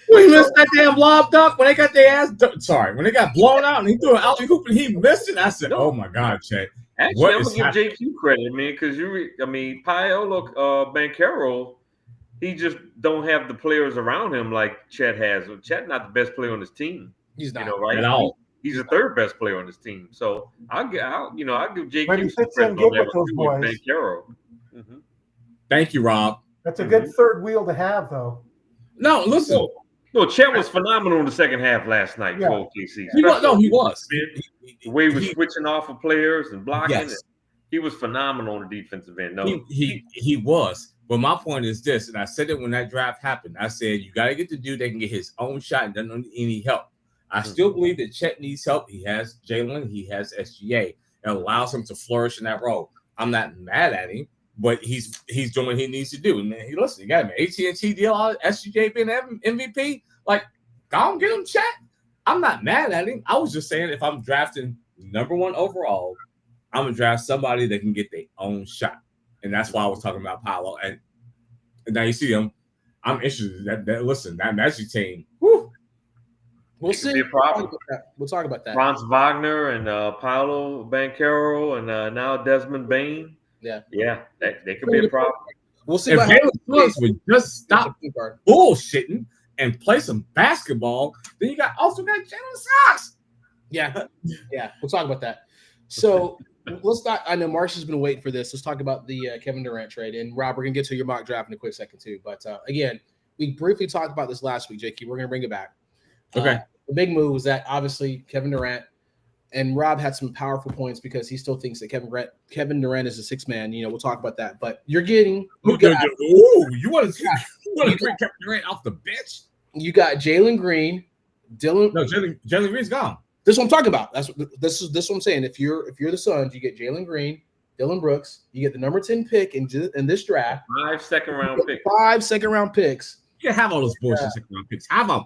D: He missed that damn lob dunk when they got their ass. When they got blown out and he threw an alley hoop and he missed it. I said, "Oh my God, Chet."
B: Actually, I'm gonna give JQ credit, man, because Paolo Banchero, he just don't have the players around him like Chet has. Chet not the best player on his team.
A: He's not
B: right
D: at all.
B: He's the third best player on his team. So I'll give JQ
C: But he
B: some
C: fits in
B: credit
C: good
B: on that
C: with those
B: one too,
C: boys.
B: with Banchero. Mm-hmm.
D: Thank you, Rob.
C: That's a good third wheel to have, though.
D: No, listen.
B: No, Chet was phenomenal in the second half last night for OKC.
D: He was.
B: The way he was switching off of players and blocking.
D: Yes.
B: He was phenomenal on the defensive end. No,
D: he was. But my point is this, and I said it when that draft happened. I said, you got to get the dude that can get his own shot and doesn't need any help. I still believe that Chet needs help. He has Jalen. He has SGA. It allows him to flourish in that role. I'm not mad at him, but he's doing what he needs to do. And he listen, you got him an AT&T deal, SGA being MVP. Like, go on, get him Chet. I'm not mad at him. I was just saying if I'm drafting number 1 overall, I'm going to draft somebody that can get their own shot. And that's why I was talking about Paolo. And now you see him. I'm interested. That Magic team. Whew.
A: We'll see. We'll talk about that.
B: Franz Wagner and Paolo Banchero and now Desmond Bain.
A: Yeah,
B: they could be a problem.
A: We'll see.
D: If Jalen Brooks would just stop bullshitting and play some basketball, then you also got Jalen Socks.
A: Yeah. We'll talk about that. So let's talk. I know Marcia's been waiting for this. Let's talk about the Kevin Durant trade. And Rob, we're gonna get to your mock draft in a quick second too. But again, we briefly talked about this last week, JQ. We're gonna bring it back.
D: Okay.
A: The big move was that obviously Kevin Durant and Rob had some powerful points because he still thinks that Kevin Durant is a 6-man. We'll talk about that. But you want to bring Kevin Durant off the bench? You got Jalen Green, Dylan.
D: No, Jalen Green's gone.
A: This is what I'm talking about. This is what I'm saying. If you're the Suns, you get Jalen Green, Dylan Brooks. You get the number 10 pick in this draft.
B: 5 second-round picks.
A: 5 second-round picks.
D: You can have all those bullshit second-round picks. Have them.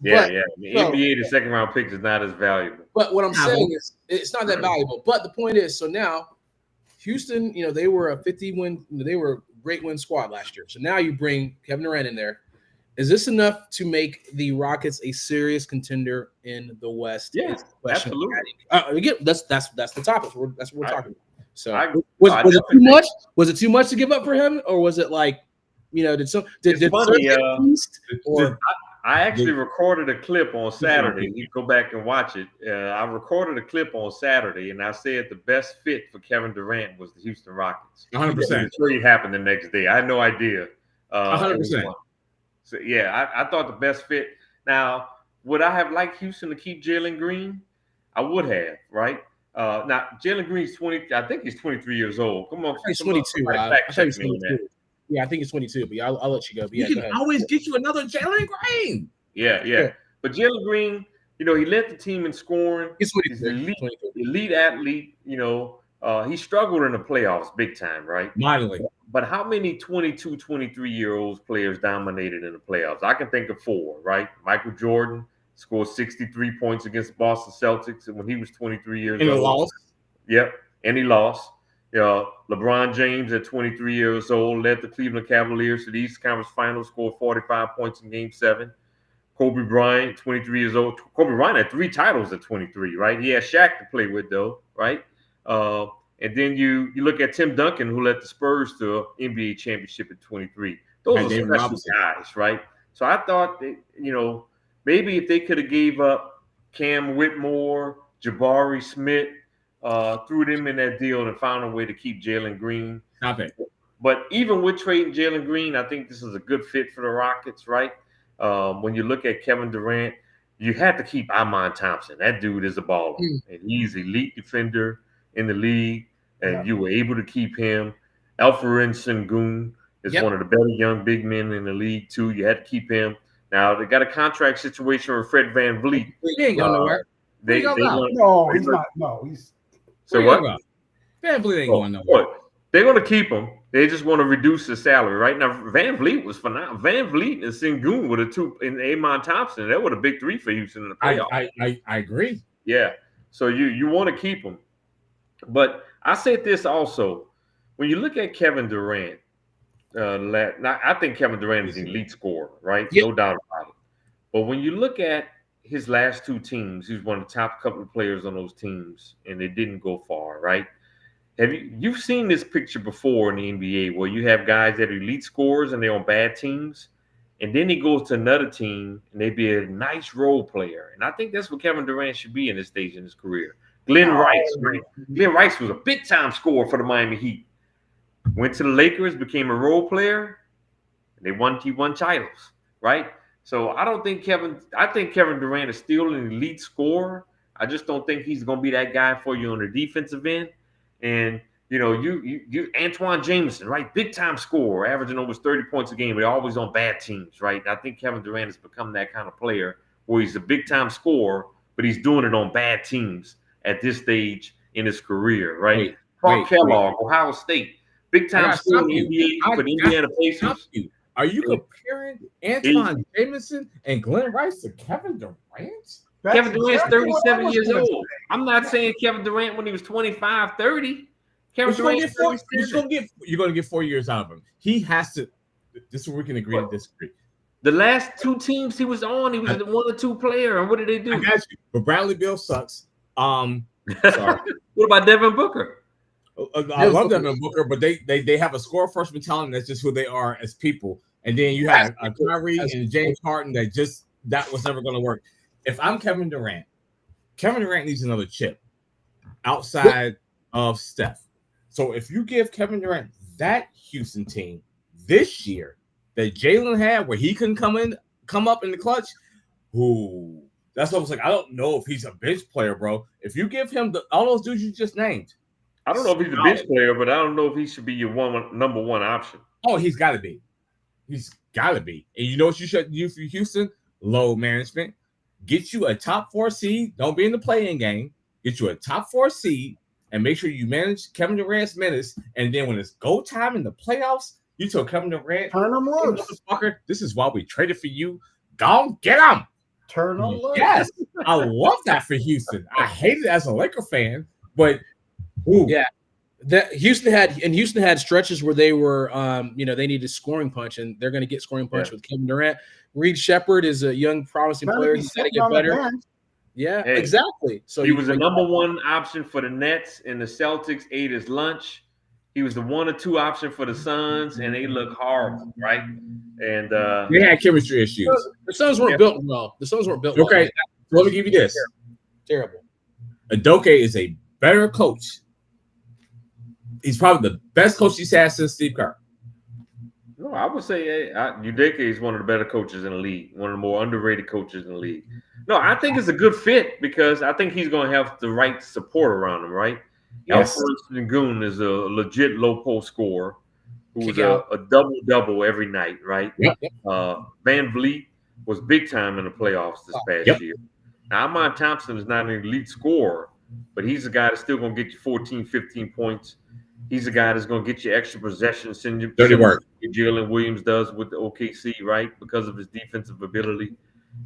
B: The NBA, the second-round picks is not as valuable.
A: But what I'm saying is it's not that valuable. But the point is, so now Houston, they were a 50-win, they were a great win squad last year. So now you bring Kevin Durant in there. Is this enough to make the Rockets a serious contender in the West?
B: Yeah, absolutely.
A: Again, that's the topic. That's what we're talking about. So was it too much? Was it too much to give up for him, or was it like, did
B: I actually recorded a clip on Saturday. You go back and watch it. I recorded a clip on Saturday, and I said the best fit for Kevin Durant was the Houston Rockets.
D: 100%.
B: The trade happened the next day. I had no idea.
D: 100%.
B: So, I thought the best fit. Now, would I have liked Houston to keep Jalen Green? I would have, right? Now, Jalen Green's 20. I think he's 23 years old. Come on.
A: He's 22. I thought he's 22. Yeah, I think it's 22, but I'll let you go. But
D: you can always get you another Jalen Green.
B: Yeah. But Jalen Green, he led the team in scoring.
A: He's
B: elite athlete. He struggled in the playoffs big time, right?
D: Mightily.
B: But how many 22, 23-year-old players dominated in the playoffs? I can think of 4, right? Michael Jordan scored 63 points against the Boston Celtics when he was 23 years old.
D: And he lost.
B: Yep, and he lost. LeBron James at 23 years old led the Cleveland Cavaliers to the East Conference Finals, scored 45 points in Game 7. Kobe Bryant, 23 years old. Kobe Bryant had 3 titles at 23, right? He had Shaq to play with, though, right? And then you look at Tim Duncan, who led the Spurs to an NBA championship at 23. Those are special guys, right? So I thought that, maybe if they could have gave up Cam Whitmore, Jabari Smith, threw them in that deal and found a way to keep Jalen Green.
D: Stop it.
B: But even with trading Jalen Green, I think this is a good fit for the Rockets, right? When you look at Kevin Durant, you had to keep Amon Thompson. That dude is a baller. And he's an elite defender in the league, and you were able to keep him. Alperen Sengun is one of the better young big men in the league, too. You had to keep him. Now, they got a contract situation with Fred VanVleet.
A: He ain't going nowhere.
C: No, he's not. No, he's.
B: So what?
D: VanVleet ain't going nowhere.
B: They're going to keep him. They just want to reduce the salary. Right now, VanVleet was phenomenal. VanVleet and Sengun were the two, and Amon Thompson. That were the big three for Houston in the playoffs.
D: I agree.
B: Yeah. So you want to keep him. But I said this also. When you look at Kevin Durant, I think Kevin Durant is an elite scorer, right? Yep. No doubt about it. But when you look at his last two teams, he's one of the top couple of players on those teams, and they didn't go far, right? You've seen this picture before in the NBA where you have guys that are elite scorers and they're on bad teams, and then he goes to another team and they be a nice role player. And I think that's what Kevin Durant should be in this stage in his career. Glenn Rice, right? Glenn Rice was a big-time scorer for the Miami Heat. Went to the Lakers, became a role player, and he won titles, right? So I think Kevin Durant is still an elite scorer. I just don't think he's going to be that guy for you on the defensive end. And, you Antoine Jameson, right? Big time scorer, averaging almost 30 points a game. They're always on bad teams, right? I think Kevin Durant has become that kind of player where he's a big time scorer, but he's doing it on bad teams at this stage in his career, right? Clark Kellogg, Ohio State, big time scorer in the NBA for the Indiana Pacers.
D: Are you comparing Antoine Jameson and Glenn Rice to Kevin Durant?
B: Kevin Durant's 37 years old. I'm not saying Kevin Durant when he was 25, 30. Kevin Durant,
D: you're going to get 4 years out of him. He has to. This is where we can agree to disagree.
B: The last two teams he was on, he was the 1 or 2 player. And what did they do?
D: I got you. But Bradley Beal sucks. Sorry.
B: What about Devon Booker?
D: I love Devon Booker, but they have a score first mentality. That's just who they are as people. And then you have Kyrie and James Harden that was never going to work. If I'm Kevin Durant needs another chip outside of Steph. So if you give Kevin Durant that Houston team this year that Jalen had, where he couldn't come up in the clutch, that's almost like I don't know if he's a bench player, bro. If you give him all those dudes you just named,
B: I don't know if he's a bench player, but I don't know if he should be your number one option.
D: Oh, he's got to be. He's got to be. And you know what you should do for Houston? Load management. Get you a top 4 seed. Don't be in the play-in game. Get you a top 4 seed and make sure you manage Kevin Durant's minutes. And then when it's go time in the playoffs, you tell Kevin Durant,
C: turn him loose.
D: Motherfucker, this is why we traded for you. Go get him.
C: Turn him loose.
D: Yes. I love that for Houston. I hate it as a Laker fan, but
A: yeah. Houston had stretches where they were, they needed scoring punch, and they're going to get scoring punch with Kevin Durant. Reed Shepherd is a young, promising player. He's got to get better. Yeah, exactly. So
B: he was the number 1 option for the Nets, and the Celtics ate his lunch. He was the 1 or 2 option for the Suns, and they look horrible, right? And
D: they had chemistry issues.
A: The Suns weren't built well.
D: Okay, so let me give you this.
A: Terrible.
D: Udoka is a better coach. He's probably the best coach he's had since Steve Kerr.
B: No, I would say Udoka is one of the better coaches in the league, one of the more underrated coaches in the league. No, I think it's a good fit because I think he's going to have the right support around him, right?
D: Yes.
B: Sengun is a legit low post scorer who's a double-double every night, right?
D: Yep.
B: VanVleet was big time in the playoffs this past year. Now, Amon Thompson is not an elite scorer, but he's a guy that's still going to get you 14, 15 points. He's a guy that's going to get you extra possessions.
D: Dirty work.
B: Jalen Williams does with the OKC, right? Because of his defensive ability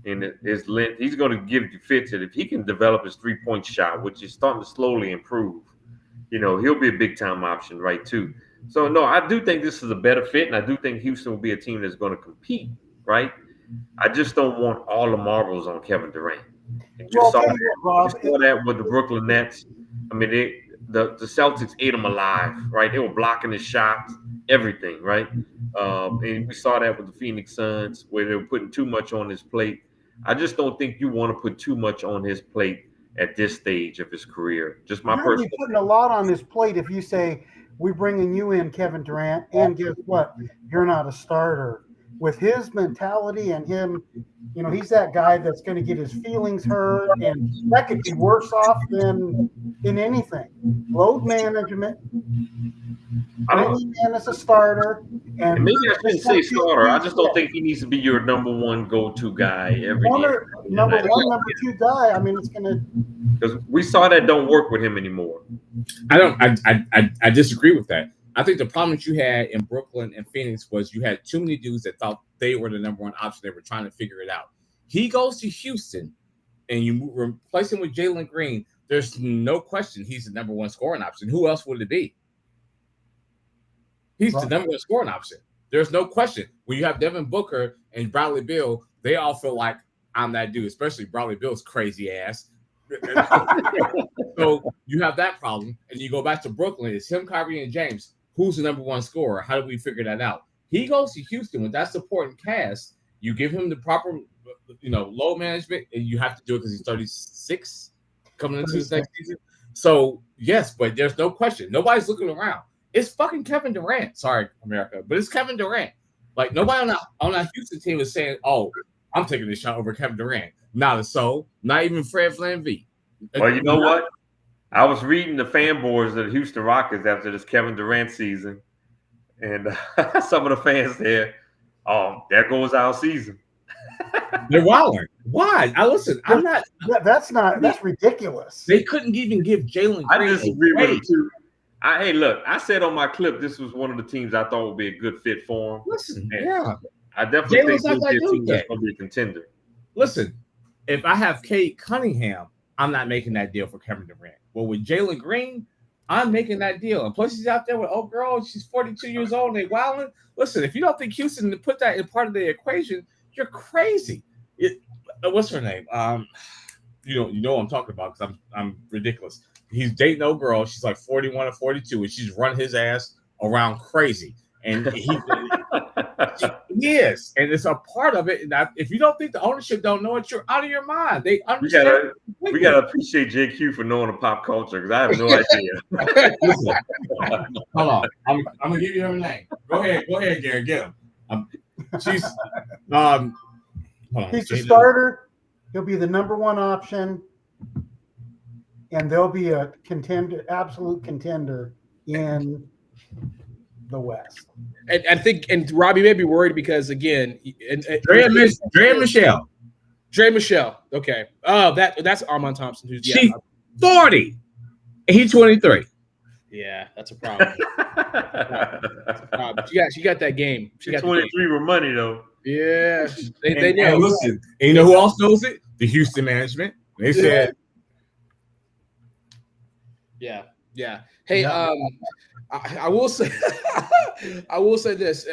B: and his length. He's going to give you fits that if he can develop his 3-point shot, which is starting to slowly improve, he'll be a big-time option, right, too. So, no, I do think this is a better fit, and I do think Houston will be a team that's going to compete, right? I just don't want all the marbles on Kevin Durant. And you saw that with the Brooklyn Nets. I mean, the Celtics ate him alive, right? They were blocking his shots, everything, right? And we saw that with the Phoenix Suns where they were putting too much on his plate. I just don't think you want to put too much on his plate at this stage of his career. Just my personal.
C: You're putting a lot on his plate if you say, we're bringing you in, Kevin Durant, and guess what? You're not a starter. With his mentality and him, he's that guy that's going to get his feelings hurt, and that could be worse off than anything. Load management. Bringing him as a starter. And
B: maybe I shouldn't say starter. I just don't think he needs to be your number 1 go-to guy every year.
C: Number 2 guy. I mean, it's going to.
B: Because we saw that don't work with him anymore.
D: I disagree with that. I think the problem that you had in Brooklyn and Phoenix was you had too many dudes that thought they were the number one option. They were trying to figure it out. He goes to Houston, and you replace him with Jalen Green. There's no question he's the number one scoring option. Who else would it be? He's the number one scoring option. There's no question. When you have Devin Booker and Bradley Beal, they all feel like I'm that dude, especially Bradley Beal's crazy ass. So you have that problem, and you go back to Brooklyn. It's him, Kyrie, and James. Who's the number one scorer? How do we figure that out? He goes to Houston with that supporting cast. You give him the proper, load management, and you have to do it because he's 36 coming into this next season. So yes, but there's no question. Nobody's looking around. It's fucking Kevin Durant. Sorry, America, but it's Kevin Durant. Like nobody on that Houston team is saying, "Oh, I'm taking this shot over Kevin Durant." Not a soul. Not even Fred VanVleet.
B: Well, you know what? I was reading the fan boards of the Houston Rockets after this Kevin Durant season, and some of the fans there, there goes our season.
D: They're wilding. Why? I'm not.
C: That's ridiculous.
D: They couldn't even give Jalen Green.
B: I disagree with him too. Hey, look, I said on my clip this was one of the teams I thought would be a good fit for him.
D: Listen,
B: I definitely think he'll be a team that's going to be a contender.
D: Listen, if I have Cade Cunningham, I'm not making that deal for Kevin Durant. Well, with Jalen Green, I'm making that deal. And plus, he's out there with girl. She's 42 years old and they wilding. Listen, if you don't think Houston to put that in part of the equation, you're crazy. What's her name? You know what I'm talking about because I'm ridiculous. He's dating no girl. She's like 41 or 42, and she's run his ass around crazy. And he is, and it's a part of it. And if you don't think the ownership don't know it, you're out of your mind. They understand.
B: We gotta appreciate JQ for knowing the pop culture because I have no idea.
D: Listen, hold on, I'm gonna give you her name. Go ahead, Gary, get him. She's
C: he's the starter. He'll be the number one option, and they'll be a contender, absolute contender in the West.
A: And I think, and Robbie may be worried because again,
D: Dre Michelle. Okay. Oh, that's Armand Thompson. She's 40. And he's 23.
A: Yeah, that's a problem. That's a problem. She got that game. She got
B: 23 with money though.
A: Yeah, they
D: know. Listen, and you know who else knows it? The Houston management. They said,
A: "Yeah." Hey, I will say, this,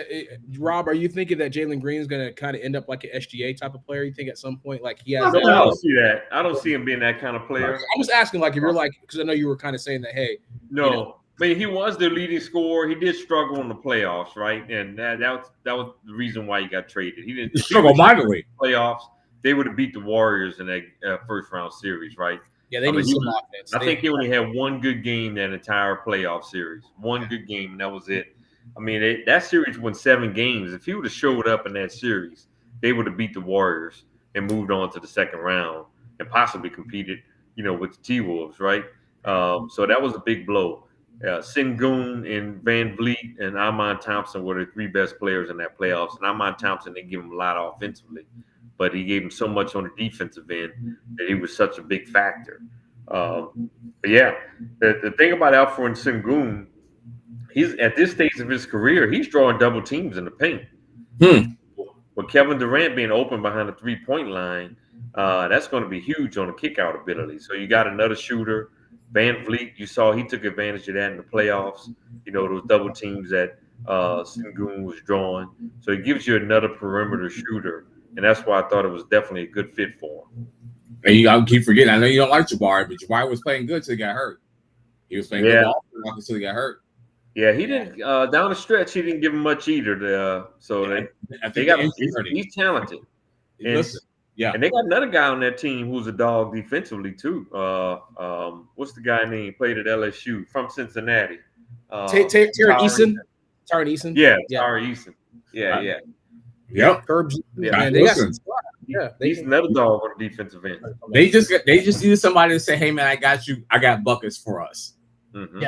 A: Rob. Are you thinking that Jalen Green is going to kind of end up like an SGA type of player? You think at some point, like he has?
B: I don't see that. I don't see him being that kind of player.
A: I'm just asking, like, if you're like, because I know you were kind of saying that. Hey,
B: no. I mean, he was the leading scorer. He did struggle in the playoffs, right? And that was the reason why he got traded. He didn't
D: struggle mightily.
B: Playoffs. They would have beat the Warriors in that first round series, right?
A: Yeah, they need some offense.
B: I think he only had one good game that entire playoff series. One good game, and that was it. I mean, that series won 7 games. If he would have showed up in that series, they would have beat the Warriors and moved on to the second round and possibly competed, with the T-Wolves, right? So that was a big blow. Sengun and VanVleet and Armand Thompson were the 3 best players in that playoffs. And Armand Thompson, they gave him a lot offensively, but he gave him so much on the defensive end that he was such a big factor. But yeah, the thing about Alfred Sengun, he's at this stage of his career, he's drawing double teams in the paint. With Kevin Durant being open behind the 3-point line, that's going to be huge on the kick-out ability. So you got another shooter. VanVleet, you saw he took advantage of that in the playoffs. Those double teams that Sengun was drawing. So it gives you another perimeter shooter. And that's why I thought it was definitely a good fit for him.
D: And I keep forgetting. I know you don't like Jabari, but Jabari was playing good until he got hurt. He was playing good until he got hurt.
B: Yeah, he didn't. Down the stretch, he didn't give him much either. He's talented. And they got another guy on that team who's a dog defensively too. What's the guy name? Played at LSU from Cincinnati.
A: Taron Eason.
B: Yeah, Taron Eason. Yeah.
D: Yep.
B: He's another dog on the defensive end.
D: They just needed somebody to say, "Hey man, I got you. I got buckets for us."
B: Mm-hmm.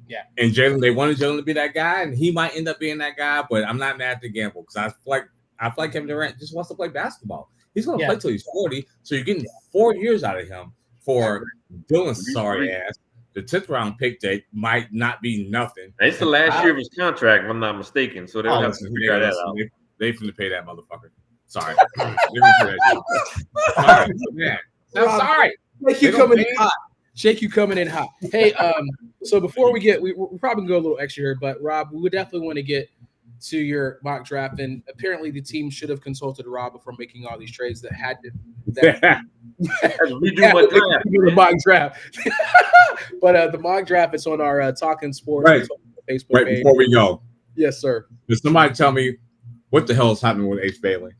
A: Yeah.
D: And they wanted Jalen to be that guy, and he might end up being that guy. But I'm not mad at the gamble because I feel like Kevin Durant just wants to play basketball. He's going to play till he's 40, so you're getting 4 years out of him for Dylan's sorry ass. the 10th round pick that might not be nothing.
B: It's the last year of his contract, if I'm not mistaken. So they'll have to figure that out.
D: They finna pay that motherfucker. Sorry. They're gonna pay that sorry, man. I'm sorry.
A: Shake you coming in hot. Shake you coming in hot. Hey, so before we're probably gonna go a little extra here, but Rob, we would definitely want to get to your mock draft, and apparently the team should have consulted Rob before making all these trades that had to.
B: We do
A: the mock draft, but the mock draft is on our Talking Sports Facebook page.
D: Before we go,
A: yes, sir.
D: Does somebody tell me what the hell is happening with Ace Bailey?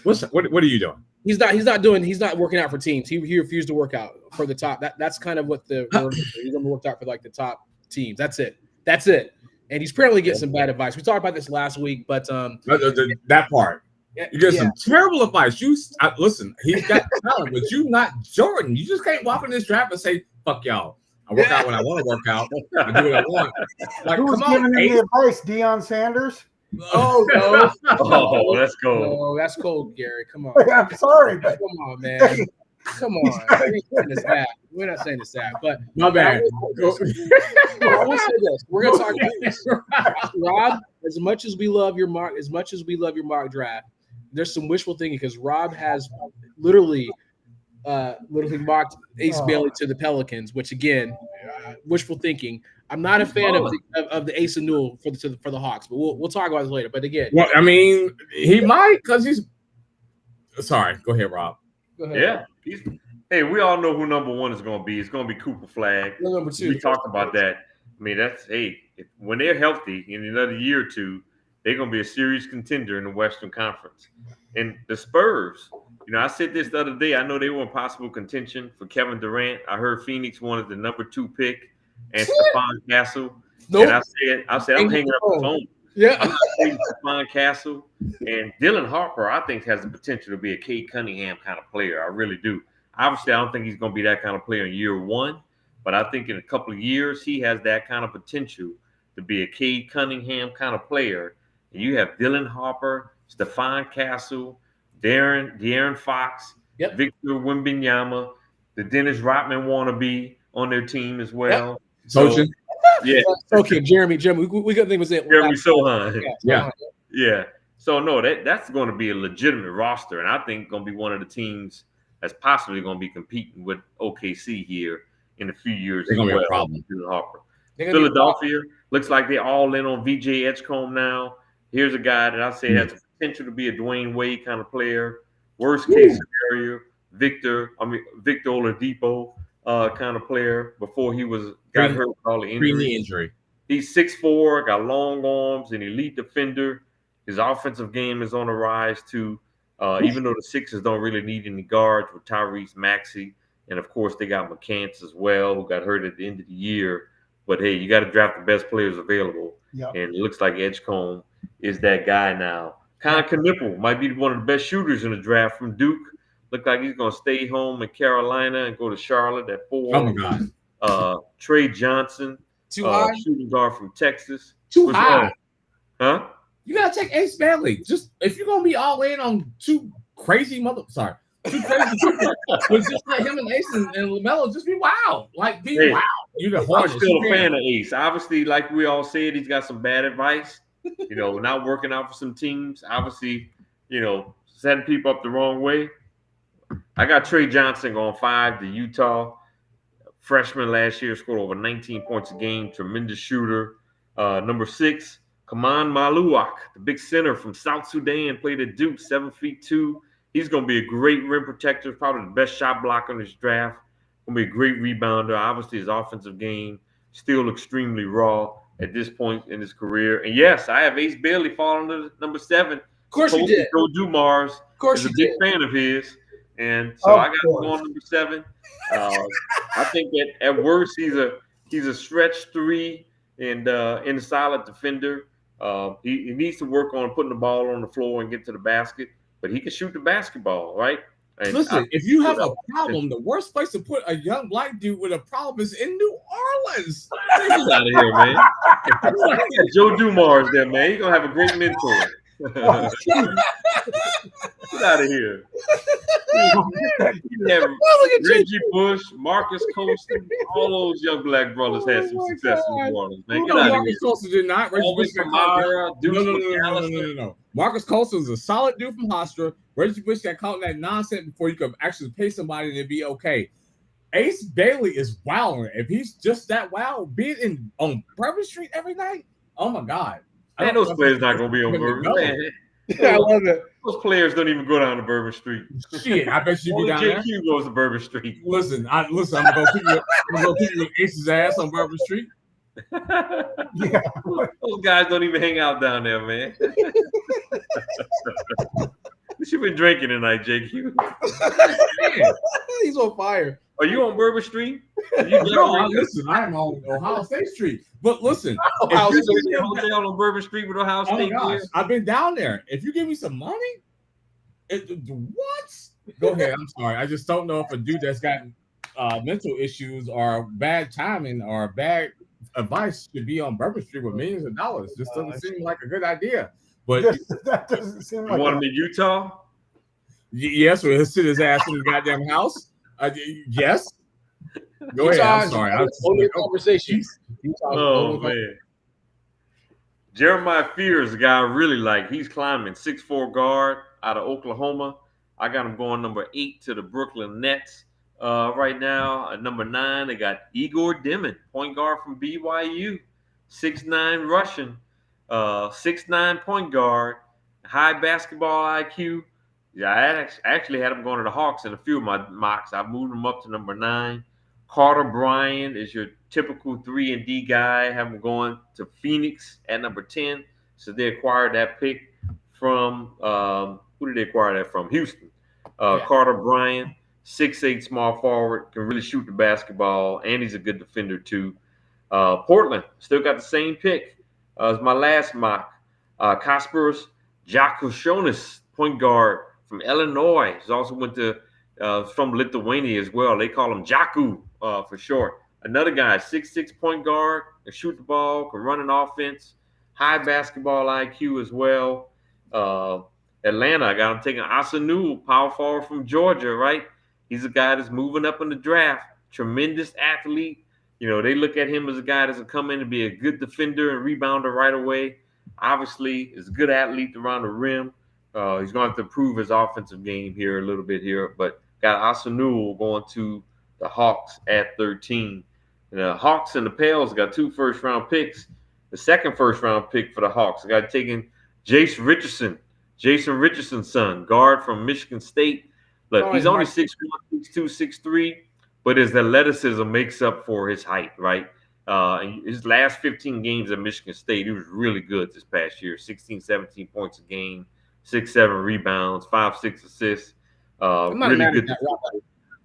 D: What are you doing?
A: He's not working out for teams. He refused to work out for the top. That's kind of what he's gonna work out for, like the top teams. That's it. And he's apparently getting some bad advice. We talked about this last week, but
D: that part. You get some terrible advice. Listen, he's got talent, but you not Jordan. You just can't walk in this draft and say, fuck y'all. I work out when I want to work out. I do what I want. Like,
C: who's giving him the advice? Deion Sanders?
A: Oh, no.
B: Oh, let's go.
A: No, that's cold, Gary. Come on.
C: I'm sorry, but
A: come on, man. Come on. We're not saying it's that, but
D: my bad.
A: I will say this. We're gonna talk about this. Rob, as much as we love your mock draft, there's some wishful thinking because Rob has literally mocked Ace Bailey to the Pelicans, which again, wishful thinking. I'm not a fan of the Ace and Newell for the Hawks, but we'll talk about this later. But again,
D: well, I mean, he might because he's sorry. Go ahead, Rob.
A: Go ahead.
B: Yeah. Hey, we all know who number one is going to be. It's going to be Cooper Flag.
A: Number two.
B: We talked about that. I mean, when they're healthy in another year or two, they're going to be a serious contender in the Western Conference. And the Spurs, I said this the other day. I know they were in possible contention for Kevin Durant. I heard Phoenix wanted the number 2 pick and Stephon Castle. Nope. And I said, I'm hanging up the phone.
A: Yeah.
B: I'm not taking Stephon Castle. And Dylan Harper, I think, has the potential to be a Cade Cunningham kind of player. I really do. Obviously, I don't think he's going to be that kind of player in year one, but I think in a couple of years, he has that kind of potential to be a Cade Cunningham kind of player. And you have Dylan Harper, Stephon Castle, De'Aaron Fox, Victor Wembanyama, the Dennis Rodman wannabe on their team as well.
D: Sojan.
B: Yeah.
A: Okay, Jeremy. We got think was it.
B: Jeremy Sohan.
D: Yeah.
B: So no, that's going to be a legitimate roster, and I think going to be one of the teams that's possibly going to be competing with OKC here in a few years.
D: They're going to be a
B: problem. Harper. Philadelphia looks like they're all in on VJ Edgecombe now. Here's a guy that I say has the potential to be a Dwayne Wade kind of player. Worst case scenario, Victor Oladipo kind of player before he got hurt with all the
D: injury.
B: He's 6'4", got long arms, an elite defender. His offensive game is on the rise too. Even though the Sixers don't really need any guards with Tyrese Maxey, and of course they got McCants as well, who got hurt at the end of the year. But hey, you got to draft the best players available, and it looks like Edgecombe is that guy now. Con Knipple might be one of the best shooters in the draft from Duke. Look like he's going to stay home in Carolina and go to Charlotte at 4.
D: Oh my God.
B: Trey Johnson, shooting guard from Texas.
D: Too high.
B: Huh?
D: You gotta take Ace Bailey. Just if you're gonna be all in on two crazy people, just let him and Ace and LaMelo just be wild. Like be wild. You're the hardest.
B: I'm still a fan of Ace. Obviously, like we all said, he's got some bad advice. Not working out for some teams. Obviously, setting people up the wrong way. I got Trey Johnson going 5 to Utah. Freshman last year, scored over 19 points a game. Tremendous shooter. Number 6. Kaman Maluak, the big center from South Sudan, played at Duke, 7'2". He's going to be a great rim protector, probably the best shot blocker in this draft. Going to be a great rebounder. Obviously, his offensive game still extremely raw at this point in his career. And yes, I have Ace Bailey falling to number 7.
A: Of course you did.
B: Joe Dumars.
A: Of course you did.
B: A big fan of his. And so I got him on number 7. I think that at worst he's a stretch 3 and a solid defender. He needs to work on putting the ball on the floor and get to the basket, but he can shoot the basketball, right? And
D: listen, if you have a problem, the worst place to put a young black dude with a problem is in New Orleans.
B: Get out of here, man. Joe Dumars there, man. He's going to have a great mentor. Get out of here. You have Reggie Bush, Marcus Colston, all those young black brothers had some success in New Orleans, man. Get out of
D: Marcus
B: here.
D: Colston did not. Reggie Bush got caught. No. Marcus Colston is a solid dude from Hofstra. Reggie Bush got caught in that nonsense before you could actually pay somebody and it'd be okay. Ace Bailey is wilding. If he's just that wild, be it on Bourbon Street every night, oh my God.
B: Man, those players not going to be on Bourbon. Man,
A: I love it.
B: Those players don't even go down to Bourbon Street.
D: Shit, I bet you be down there.
B: JQ goes to Bourbon Street.
D: Listen, I'm gonna go kick you Ace's ass on Bourbon Street.
C: Yeah.
B: Those guys don't even hang out down there, man. What you been drinking tonight, JQ?
A: He's on fire.
B: Are you on Bourbon Street?
D: Listen, I'm on Ohio State Street. But listen,
B: Ohio State hotel on Bourbon Street with Ohio State.
D: I've been down there. If you give me some money, what? Go ahead. I'm sorry. I just don't know if a dude that's got mental issues or bad timing or bad advice should be on Bourbon Street with millions of dollars. Just doesn't seem like a good idea. But
C: that doesn't seem like.
B: You want him in Utah?
D: Yes, we'll sit his ass in the goddamn house. Yes. Go ahead. I'm sorry.
A: Only conversation.
B: Oh man. Jeremiah Fear is a guy I really like. He's climbing 6'4" guard out of Oklahoma. I got him going number 8 to the Brooklyn Nets right now. At number 9, they got Igor Dimon, point guard from BYU, 6'9" Russian, 6'9" point guard, high basketball IQ. Yeah, I actually had him going to the Hawks in a few of my mocks. I moved him up to number 9. Carter Bryant is your typical 3-and-D guy. Have him going to Phoenix at number 10. So they acquired that pick from who did they acquire that from? Houston. Carter Bryant, 6'8" small forward, can really shoot the basketball, and he's a good defender too. Portland still got the same pick as my last mock. Kaspers Jakoshonis, point guard from Illinois. He also went to from Lithuania as well. They call him Jaku for short. Another guy, 6'6" point guard, can shoot the ball, can run an offense, high basketball IQ as well. Atlanta, I got him taking Asanu, power forward from Georgia, right? He's a guy that's moving up in the draft. Tremendous athlete. You know, they look at him as a guy that's going to come in and be a good defender and rebounder right away. Obviously, is a good athlete around the rim. He's going to have to improve his offensive game here a little bit here, but got Asanu going to the Hawks at 13. And the Hawks and the Pels got 2 first-round picks. The second first-round pick for the Hawks, I got taken Jason Richardson's son, guard from Michigan State. Look, he's only 6'1", 6'2", 6'3", but his athleticism makes up for his height, right? His last 15 games at Michigan State, he was really good this past year. 16, 17 points a game, 6, 7 rebounds, 5, 6 assists.
A: I'm not really mad good. At that,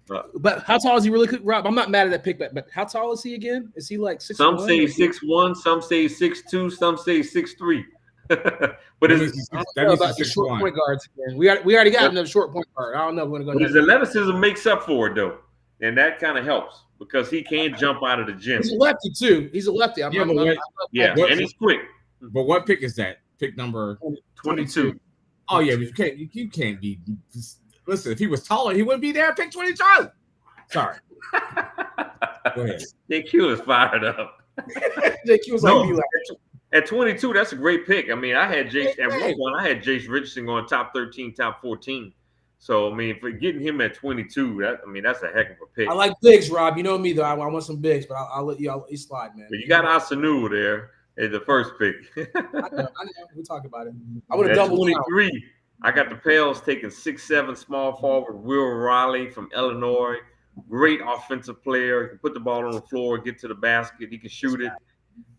A: Rob. But how tall is he really? Rob, I'm not mad at that pick, but how tall is he again? Is he like 6'1"?
B: Some say 6'1", some say 6'2", some say 6'3". But it's
A: about the short point guards. We already got another short point guard. I don't know if we're going to go.
B: His athleticism makes up for it though, and that kind of helps because he can jump out of the gym.
A: He's a lefty too. He's a lefty.
B: And he's quick.
D: But what pick is that? Pick number
B: 22.
D: Oh yeah, but you can't be. Listen, if he was taller, he wouldn't be there. Pick 22. Sorry. Go ahead.
B: JQ is fired up.
A: JQ was like,
B: at 22, that's a great pick. I mean, I had Jace at one point. I had Jace Richardson going top 13, top 14. So I mean, for getting him at 22, that's a heck of a pick.
A: I like bigs, Rob. You know me though. I want some bigs, but I'll let you slide, man.
B: But you got Asanu there at the first pick.
A: I know. We'll talk about it. I would have doubled
B: 23. Out. I got the Pels taking 6'7" small forward Will Riley from Illinois. Great offensive player. He can put the ball on the floor, get to the basket. He can shoot it.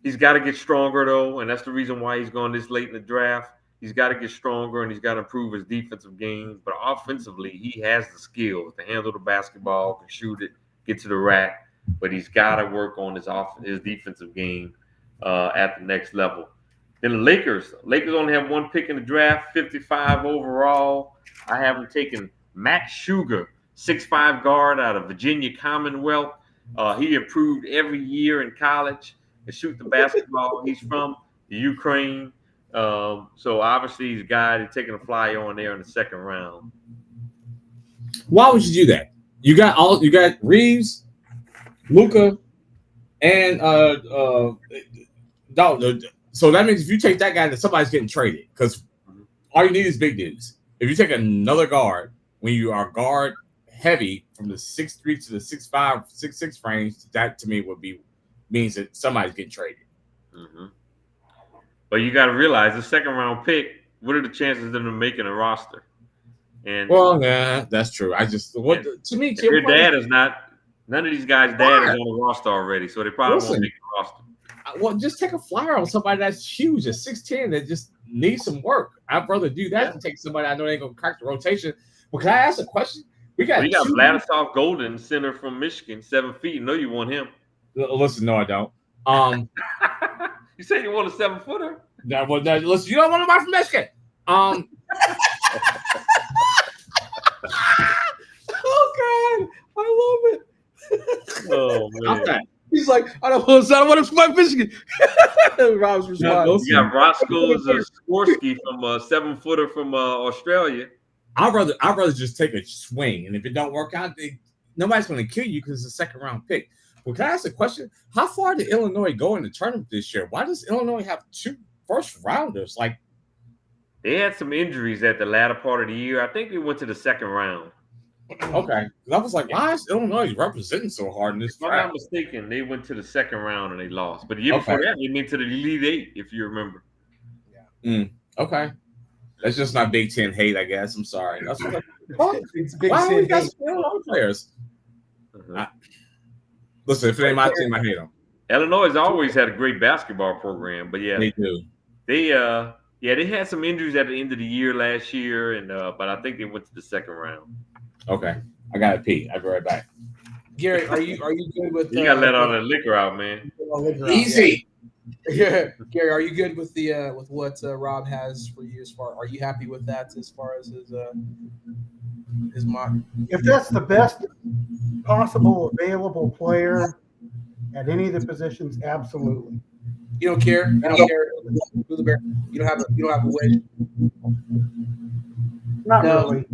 B: He's got to get stronger, though, and that's the reason why he's going this late in the draft. He's got to get stronger, and he's got to improve his defensive game. But offensively, he has the skills to handle the basketball, can shoot it, get to the rack. But he's got to work on his defensive game at the next level. Then the Lakers only have 1 pick in the draft, 55 overall. I have them taking Max Sugar, 6'5" guard out of Virginia Commonwealth. He improved every year in college to shoot the basketball. He's from the Ukraine. So obviously he's a guy that's taking a flyer on there in the second round.
D: Why would you do that? You got Reeves, Luka, and so that means if you take that guy, then somebody's getting traded because all you need is big dudes. If you take another guard when you are guard heavy from the 6'3" to the 6'5", 6'6" range, that to me means that somebody's getting traded.
B: Mm-hmm. But you got to realize the second round pick. What are the chances of them making a roster? And
D: yeah, that's true. To me,
B: your dad is not. None of these guys' dad is on the roster already, so they probably won't make the roster.
D: Well, just take a flyer on somebody that's huge at 6'10" that just needs some work. I'd rather do that than take somebody I know ain't gonna crack the rotation. But can I ask a question? We got
B: Vladislav Golden, center from Michigan, 7 feet. You know you want him.
D: Listen, no, I don't.
B: You said you want a 7-footer.
D: Listen, you don't want nobody from Michigan. Oh God, I love it.
B: Oh man.
D: Okay.
A: He's like, I don't want him from my Michigan. Rob's response.
B: You got Roscoe Skorsky from a 7-footer from Australia.
D: I'd rather just take a swing, and if it don't work out, nobody's going to kill you because it's a second round pick. Well, can I ask a question? How far did Illinois go in the tournament this year? Why does Illinois have 2 first rounders? Like,
B: they had some injuries at the latter part of the year. I think they went to the second round.
D: Okay, I was like, why is Illinois representing so hard in this
B: draft? If I'm not mistaken, they went to the second round and they lost. But the year before that, they went to the Elite Eight, if you remember.
A: Yeah.
D: Okay. That's just not Big Ten hate, I guess. I'm sorry. That's what
A: it's Big
D: Ten. Why we got
B: Illinois
D: players? Listen, if it ain't my team, I hate them.
B: Illinois has always had a great basketball program, but yeah,
D: they do.
B: They had some injuries at the end of the year last year, and but I think they went to the second round.
D: Okay, I gotta pee. I'll be right back.
A: Gary, are you good with?
B: You gotta let all the liquor out, man.
D: Easy.
A: Yeah, Gary, are you good with the with what Rob has for you as far? Are you happy with that as far as his mock?
C: If that's the best possible available player at any of the positions, absolutely.
A: You don't care. You don't care who the bear. You don't have a wedge.
C: Not really.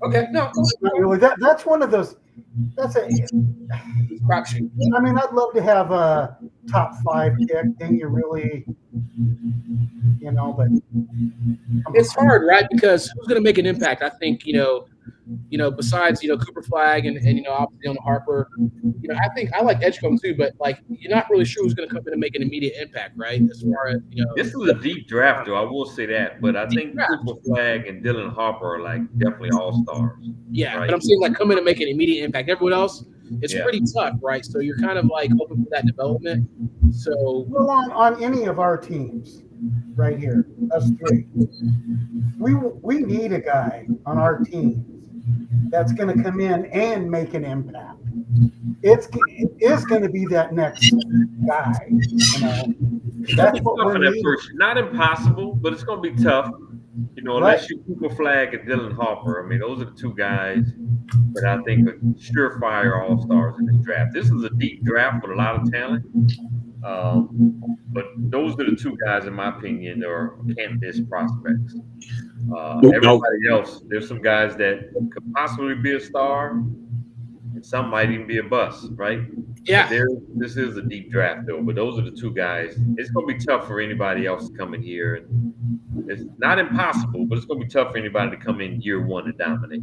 A: Okay, no,
C: not really. That's one of those. That's a
A: crapshoot.
C: I mean, I'd love to have a top 5 pick. Then you really, but
A: it's hard, right? Because who's going to make an impact? I think besides Cooper Flag and obviously on Harper, I think I like Edgecombe too, but like you're not really sure who's going to come in and make an immediate impact, right? As far as
B: this is a deep draft, though. I will say that, but I think Cooper Flag and Dylan Harper are like definitely all stars.
A: Yeah,
B: right?
A: But I'm saying like come in and make an immediate impact. Everyone else, it's pretty tough, right? So you're kind of like hoping for that development. So
C: on any of our teams, right here, us 3, we need a guy on our team that's going to come in and make an impact. It is going to be that next guy. That's what we're needing.
B: Not impossible, but it's going to be tough. Unless you Cooper Flag and Dylan Harper. I mean, those are the 2 guys that I think are surefire all-stars in this draft. This is a deep draft with a lot of talent. But those are the 2 guys, in my opinion, that are can't-miss prospects. Everybody else, there's some guys that could possibly be a star, and some might even be a bust, right?
A: Yeah.
B: This is a deep draft, though, but those are the 2 guys. It's going to be tough for anybody else to come in here. And it's not impossible, but it's going to be tough for anybody to come in year 1 and dominate.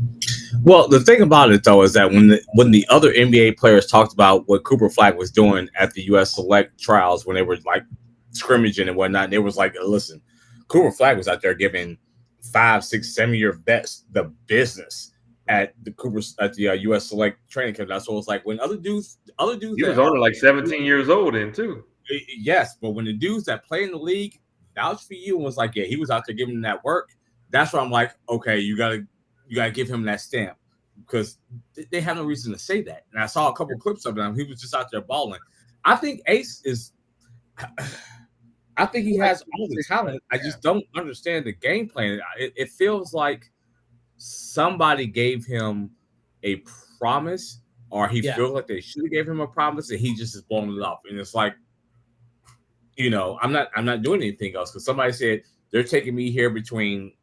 D: Well, the thing about it, though, is that when the other NBA players talked about what Cooper Flag was doing at the U.S. Select trials when they were, like, scrimmaging and whatnot, they was like, listen, Cooper Flag was out there giving 5, 6, 7-year vets the business at the U.S. Select training camp. That's what it was like when other dudes.
B: He was only like 17 years old then too.
D: Yes, but when the dudes that play in the league vouched for you and was like, yeah, he was out there giving them that work. That's where I'm like, okay, you gotta give him that stamp because they have no reason to say that. And I saw a couple of clips of him. He was just out there balling. I think Ace is. I think he has all the talent. I just don't understand the game plan. It feels like somebody gave him a promise, or he feels like they should have gave him a promise, and he just is blowing it up. And it's like, I'm not doing anything else because somebody said they're taking me here between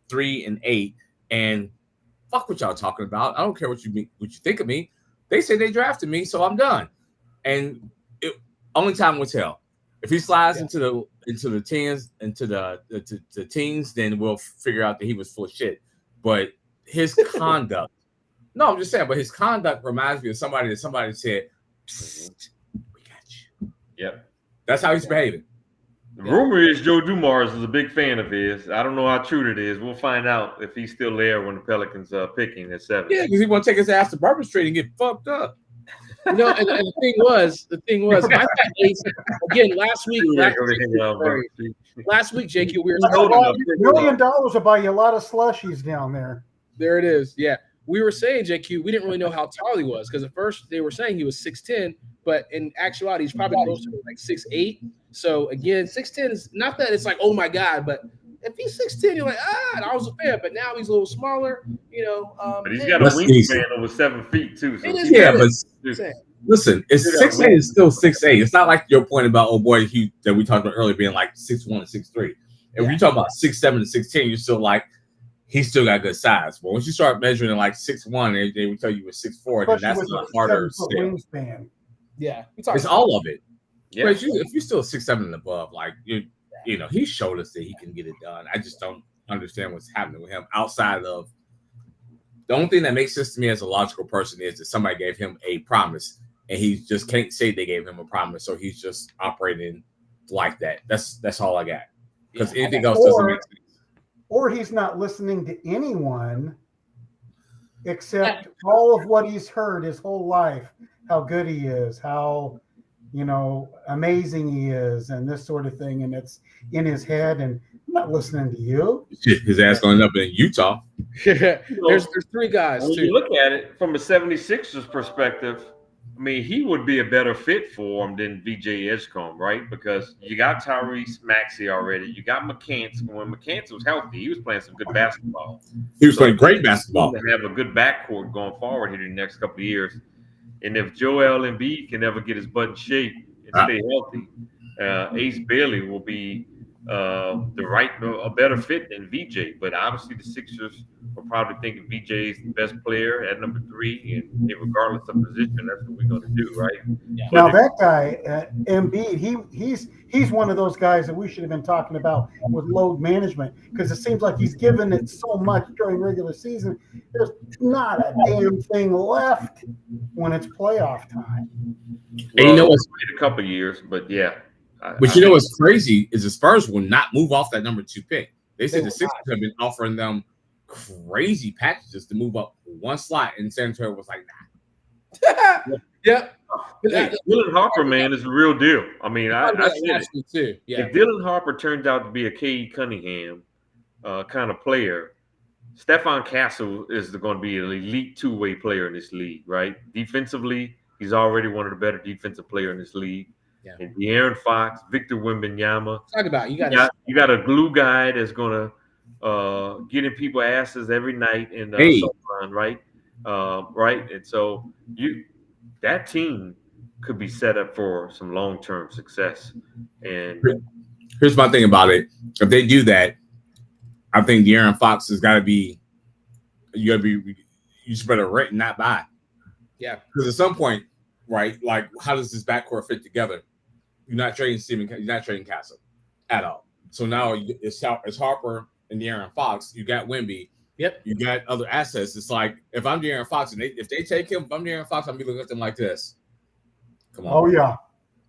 D: 3 and 8, and fuck what y'all talking about. I don't care what you think of me. They say they drafted me, so I'm done. And only time will tell. If he slides into the teens, into the teens, then we'll figure out that he was full of shit. But his conduct, no, I'm just saying. But his conduct reminds me of somebody said, "We got you."
B: Yep,
D: that's how he's behaving.
B: The rumor is Joe Dumars is a big fan of his. I don't know how true it is. We'll find out if he's still there when the Pelicans are picking at 7.
D: Yeah, because he want to take his ass to Bourbon Street and get fucked up.
A: And the thing was, I got Ace again last week. Last week, JQ, we were
C: $1 million will buy you a lot of slushies down there.
A: There it is. Yeah, we were saying, JQ, we didn't really know how tall he was because at first they were saying he was 6'10", but in actuality, he's probably closer to like 6'8". So again, 6'10" is not that it's like, oh my God, but if he's 6'10", you're like, and I was a fan, but now he's a little smaller,
B: but he's got a wingspan over 7 feet too. So
D: listen, it's 6'8" is still 6'8". It's not like your point about that we talked about earlier being like 6'1" and 6'3". And when you talk about 6'7" and 6'10", you're still like, he's still got good size. But once you start measuring like 6'1", they will tell you with 6'4", then that's a harder wingspan.
A: Yeah,
D: it's all of it. Yeah. But if you're still 6'7" and above, like he showed us that he can get it done. I just don't understand what's happening with him outside of the only thing that makes sense to me as a logical person is that somebody gave him a promise and he just can't say they gave him a promise, so he's just operating like that. That's all I got. Because anything else doesn't make sense.
C: Or he's not listening to anyone except all of what he's heard his whole life, how good he is, how amazing he is, and this sort of thing, and it's in his head, and I'm not listening to you.
D: His ass going up in Utah.
A: There's 3 guys.
B: When you look at it from a 76ers perspective, I mean, he would be a better fit for him than VJ Edgecombe, right? Because you got Tyrese Maxey already. You got McCants. When McCants was healthy, he was playing some good basketball.
D: He was playing great basketball.
B: To have a good backcourt going forward here in the next couple of years. And if Joel Embiid can ever get his butt in shape and stay healthy, Ace Bailey will be a better fit than VJ. But obviously the Sixers are probably thinking VJ is the best player at number 3, and regardless of position, that's what we're going to do, right?
A: Yeah.
C: Now that guy, Embiid, he's one of those guys that we should have been talking about with load management, because it seems like he's given it so much during regular season. There's not a damn thing left when it's playoff time.
B: Well, and it's a couple of years, but yeah.
D: But you know what's crazy is the Spurs will not move off that number 2 pick. They said the Sixers have been offering them crazy packages to move up one slot, and San Antonio was like,
A: nah. Yeah.
B: Hey, Dylan Harper, man, is the real deal. I mean, I said it
A: too. Yeah.
B: If Dylan Harper turns out to be a K.E. Cunningham kind of player, Stephon Castle is going to be an elite 2-way player in this league, right? Defensively, he's already one of the better defensive players in this league.
A: Yeah.
B: And De'Aaron Fox, Victor Wembanyama.
A: Talk about you
B: got a glue guy that's gonna get in people's asses every night in right? Right. And so that team could be set up for some long-term success. And
D: here's my thing about it. If they do that, I think De'Aaron Fox has got to be you just better rent and not buy.
A: Yeah.
D: Because at some point, right, like how does this backcourt fit together? You're not trading Castle at all. So now it's Harper and De'Aaron Fox. You got Wemby.
A: Yep.
D: You got other assets. It's like if I'm De'Aaron Fox and if they take him, if I'm De'Aaron Fox, I'm be looking at them like this. Come on.
C: Oh yeah.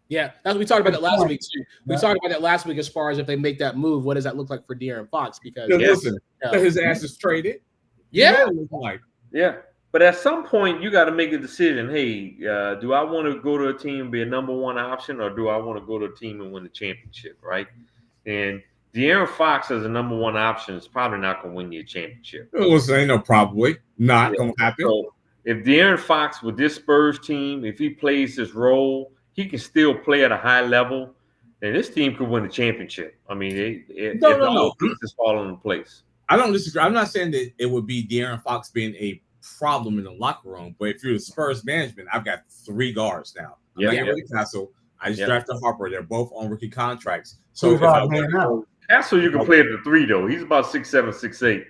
A: Yeah, that's we talked about that last week too. We talked about that last week as far as if they make that move, what does that look like for De'Aaron Fox? Because
D: listen, his ass is traded.
A: Yeah.
B: Yeah. But at some point, you got to make a decision. Hey, do I want to go to a team and be a number 1 option, or do I want to go to a team and win the championship, right? And De'Aaron Fox as a number 1 option is probably not going to win you a championship.
D: Listen, ain't no probably not going to happen.
B: So if De'Aaron Fox with this Spurs team, if he plays his role, he can still play at a high level, and this team could win the championship. I mean, if all pieces fall into place.
D: I don't disagree. I'm not saying that it would be De'Aaron Fox being a problem in the locker room, but if you're the Spurs management, I've got 3 guards now. I'm not getting rid of Castle. I just drafted Harper. They're both on rookie contracts. So if I
B: That's so you can play at the 3 though. He's about 6'7", 6'8".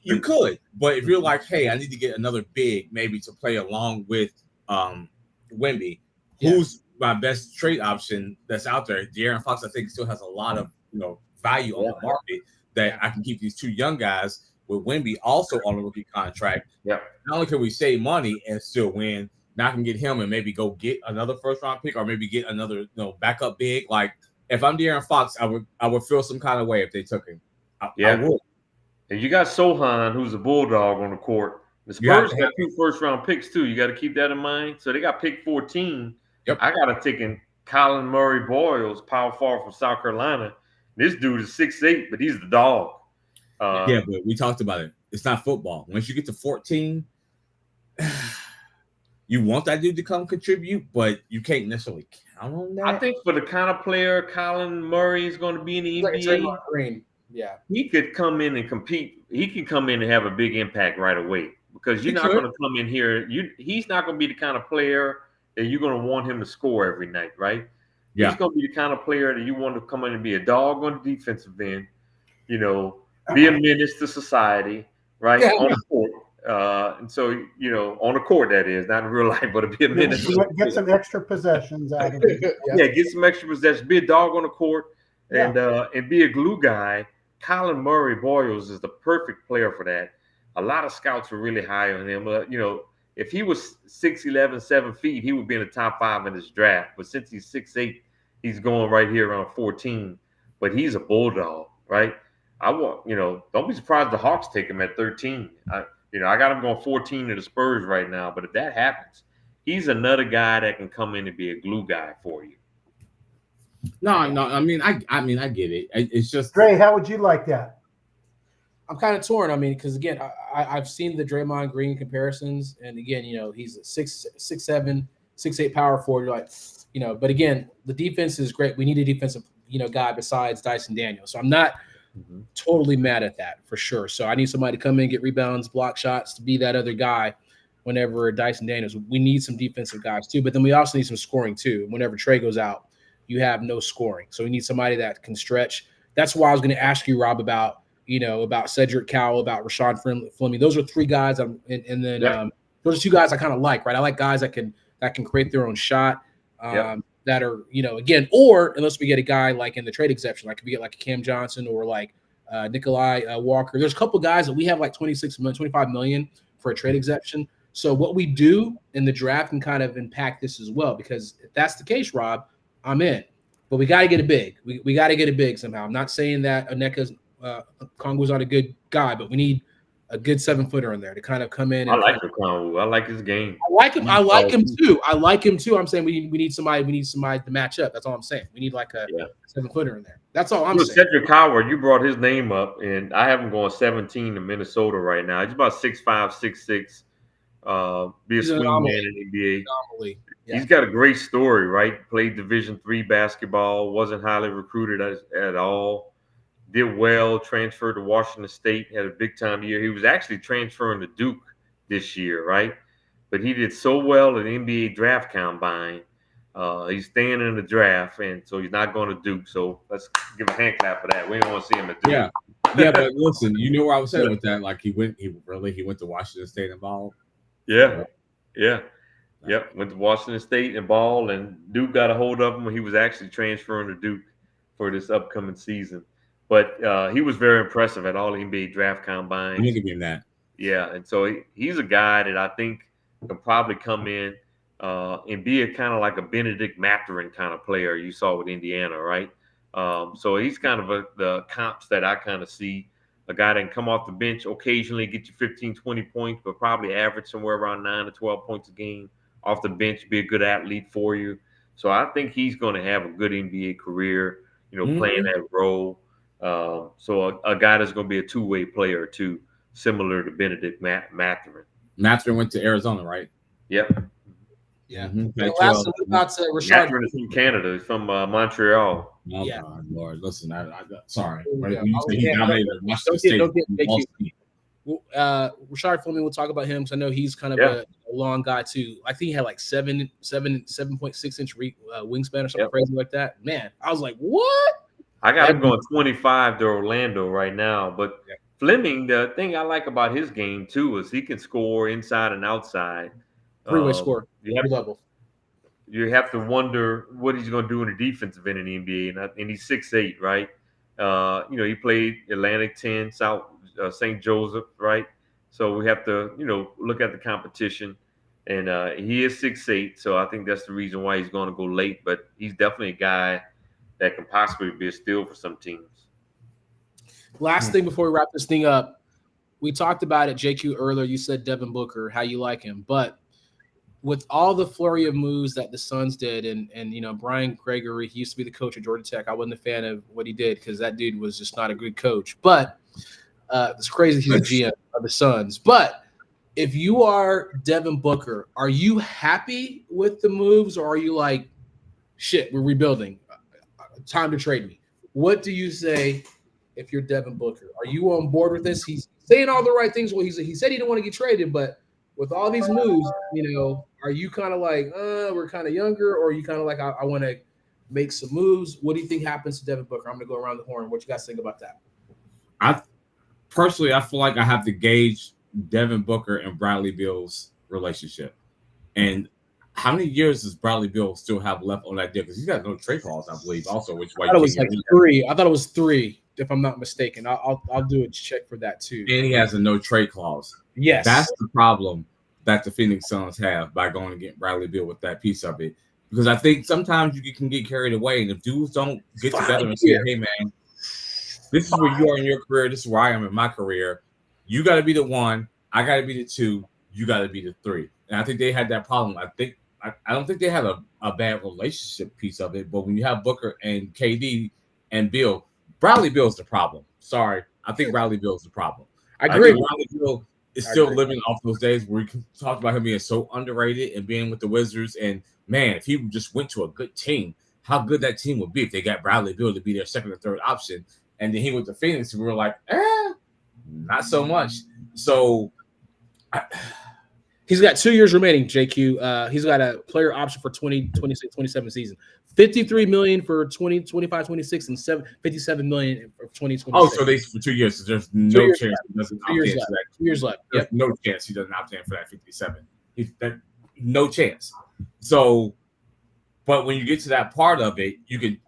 D: You could, but if you're like, hey, I need to get another big maybe to play along with Wemby, who's my best trade option that's out there. De'Aaron Fox, I think, still has a lot of value on the market that I can keep these two young guys with Wemby also on a rookie contract.
B: Yeah.
D: Not only can we save money and still win, now I can get him and maybe go get another first round pick or maybe get another backup big. Like if I'm De'Aaron Fox, I would feel some kind of way if they took him. I would. And
B: you got Sohan, who's a bulldog on the court. The Spurs got 2 first-round picks, too. You got to keep that in mind. So they got pick 14.
D: Yep.
B: I got a ticket, Colin Murray Boyles, power forward from South Carolina. This dude is 6'8", but he's the dog.
D: But we talked about it. It's not football. Once you get to 14, you want that dude to come contribute, but you can't necessarily count on that.
B: I think for the kind of player Colin Murray is going to be in the NBA, he could come in and compete. He can come in and have a big impact right away because you're not going to come in here. He's not going to be the kind of player that you're going to want him to score every night, right? Yeah. He's going to be the kind of player that you want to come in and be a dog on the defensive end, be a menace to society, right? On the court. And so, on the court, that is, not in real life, but to be a menace.
C: Get some extra possessions out of it.
B: Get some extra possessions. Be a dog on the court and be a glue guy. Colin Murray Boyles is the perfect player for that. A lot of scouts were really high on him. If he was 6'11", 7 feet, he would be in the top 5 in this draft. But since he's 6'8", he's going right here around 14. But he's a bulldog, right? Don't be surprised the Hawks take him at 13. I got him going 14 to the Spurs right now. But if that happens, he's another guy that can come in and be a glue guy for you.
D: No. I mean, I get it. It's just
C: Dre. How would you like that?
A: I'm kind of torn. I mean, because again, I've seen the Draymond Green comparisons, and again, he's a 6'7", 6'8" power forward. You're like, but again, the defense is great. We need a defensive, guy besides Dyson Daniels. So I'm not totally mad at that for sure. So I need somebody to come in, get rebounds, block shots, to be that other guy. Whenever Dyson Daniels, we need some defensive guys too, but then we also need some scoring too. Whenever Trey goes out, you have no scoring. So we need somebody that can stretch. That's why I was going to ask you, Rob, about Cedric Coward, about Rashad Fleming. Those are 3 guys. Those are 2 guys I kind of like, right? I like guys that can create their own shot. That are, again, or unless we get a guy like in the trade exception, like we get like a Cam Johnson or like Nikolai Walker. There's a couple guys that we have like 25 million for a trade exception. So what we do in the draft can kind of impact this as well, because if that's the case, Rob, I'm in. But we got to get a big. We got to get a big somehow. I'm not saying that Onyeka's Kongwu's not a good guy, but we need a good 7-footer in there to kind of come in.
B: I like Kongwu. I like his game.
A: I like him. I like him too. I'm saying we need somebody. We need somebody to match up. That's all I'm saying. We need like a 7-footer in there. That's all I'm saying.
B: Cedric Coward, you brought his name up, and I have him going 17 in Minnesota right now. He's about 6'5", 6'6". Be a swing man in the NBA. He's got a great story, right? Played Division III basketball, wasn't highly recruited at all. Did well, transferred to Washington State, had a big-time year. He was actually transferring to Duke this year, right? But he did so well at the NBA draft combine. He's staying in the draft, and so he's not going to Duke. So let's give a hand clap for that. We don't want to see him at Duke.
D: Yeah, but listen, you know where I was saying with that? Like he went to Washington State and ball.
B: Yep. Went to Washington State and ball, and Duke got a hold of him when he was actually transferring to Duke for this upcoming season. But he was very impressive at all the NBA draft combines.
D: You can be in that.
B: Yeah, and so he's a guy that I think can probably come in and be a kind of like a Benedict Mathurin kind of player you saw with Indiana, right? So he's kind of the comps that I kind of see. A guy that can come off the bench occasionally, get you 15, 20 points, but probably average somewhere around 9 to 12 points a game off the bench, be a good athlete for you. So I think he's going to have a good NBA career, playing that role. So a guy that's going to be a two-way player too, similar to Benedict Mathurin.
D: Mathurin went to Arizona, right?
B: Yep.
A: Yeah.
B: Last about Rashad. Mathurin is from Canada. He's from Montreal.
D: Oh, yeah. God, Lord. Listen, I sorry.
A: Rashad Fleming, we'll talk about him because I know he's kind of a long guy too. I think he had like 7.6 inch wingspan or something crazy like that. Man, I was like, what?
B: I got him going 25 to Orlando right now. But Fleming, the thing I like about his game too is he can score inside and outside.
A: Three-way score.
B: You have to wonder what he's going to do in the defensive end in the NBA, and he's 6'8", right? He played Atlantic 10, St. Joseph, right? So we have to, look at the competition, and he is 6'8", so I think that's the reason why he's going to go late. But he's definitely a guy that can possibly be a steal for some teams.
A: Last thing before we wrap this thing up, we talked about it, JQ, earlier. You said Devin Booker, how you like him, but with all the flurry of moves that the Suns did, and Brian Gregory, he used to be the coach at Georgia Tech. I wasn't a fan of what he did because that dude was just not a good coach. But it's crazy he's a GM of the Suns. But if you are Devin Booker, are you happy with the moves, or are you like, shit, we're rebuilding, time to trade me? What do you say if you're Devin Booker? Are you on board with this? He's saying all the right things. Well, he said he didn't want to get traded, but with all these moves, are you kind of like, we're kind of younger, or are you kind of like, I want to make some moves? What do you think happens to Devin Booker? I'm going to go around the horn. What you guys think about that?
D: I feel like I have to gauge Devin Booker and Bradley Beal's relationship. And how many years does Bradley Beal still have left on that deal? Because he's got no trade clause, I believe, also. I thought it was like
A: 3. I thought it was 3, if I'm not mistaken. I'll do a check for that too.
D: And he has a no trade clause.
A: Yes.
D: That's the problem that the Phoenix Suns have by going to get Bradley Beal with that piece of it. Because I think sometimes you can get carried away, and if dudes don't get together and say, hey, man, this is where you are in your career, this is where I am in my career. You got to be the 1, I got to be the 2, you got to be the 3. And I think they had that problem. I don't think they had a bad relationship piece of it, but when you have Booker and KD and Beal, Bradley Beal's the problem. Sorry. I think Bradley Beal's the problem.
A: I agree.
D: Bradley Beal is still living off those days where we talked about him being so underrated and being with the Wizards. And, man, if he just went to a good team, how good that team would be if they got Bradley Beal to be their second or third option. And then he went to Phoenix, and we were like, not so much. So
A: he's got 2 years remaining, JQ. He's got a player option for 2026, 27 season. $53 million for 2025, 26, and $57 million for 2026.
D: Oh, so they for 2 years. So there's no chance he doesn't opt in for that.
A: 2 years left.
D: There's no chance he doesn't opt in for that 57. No chance. So, but when you get to that part of it, you can,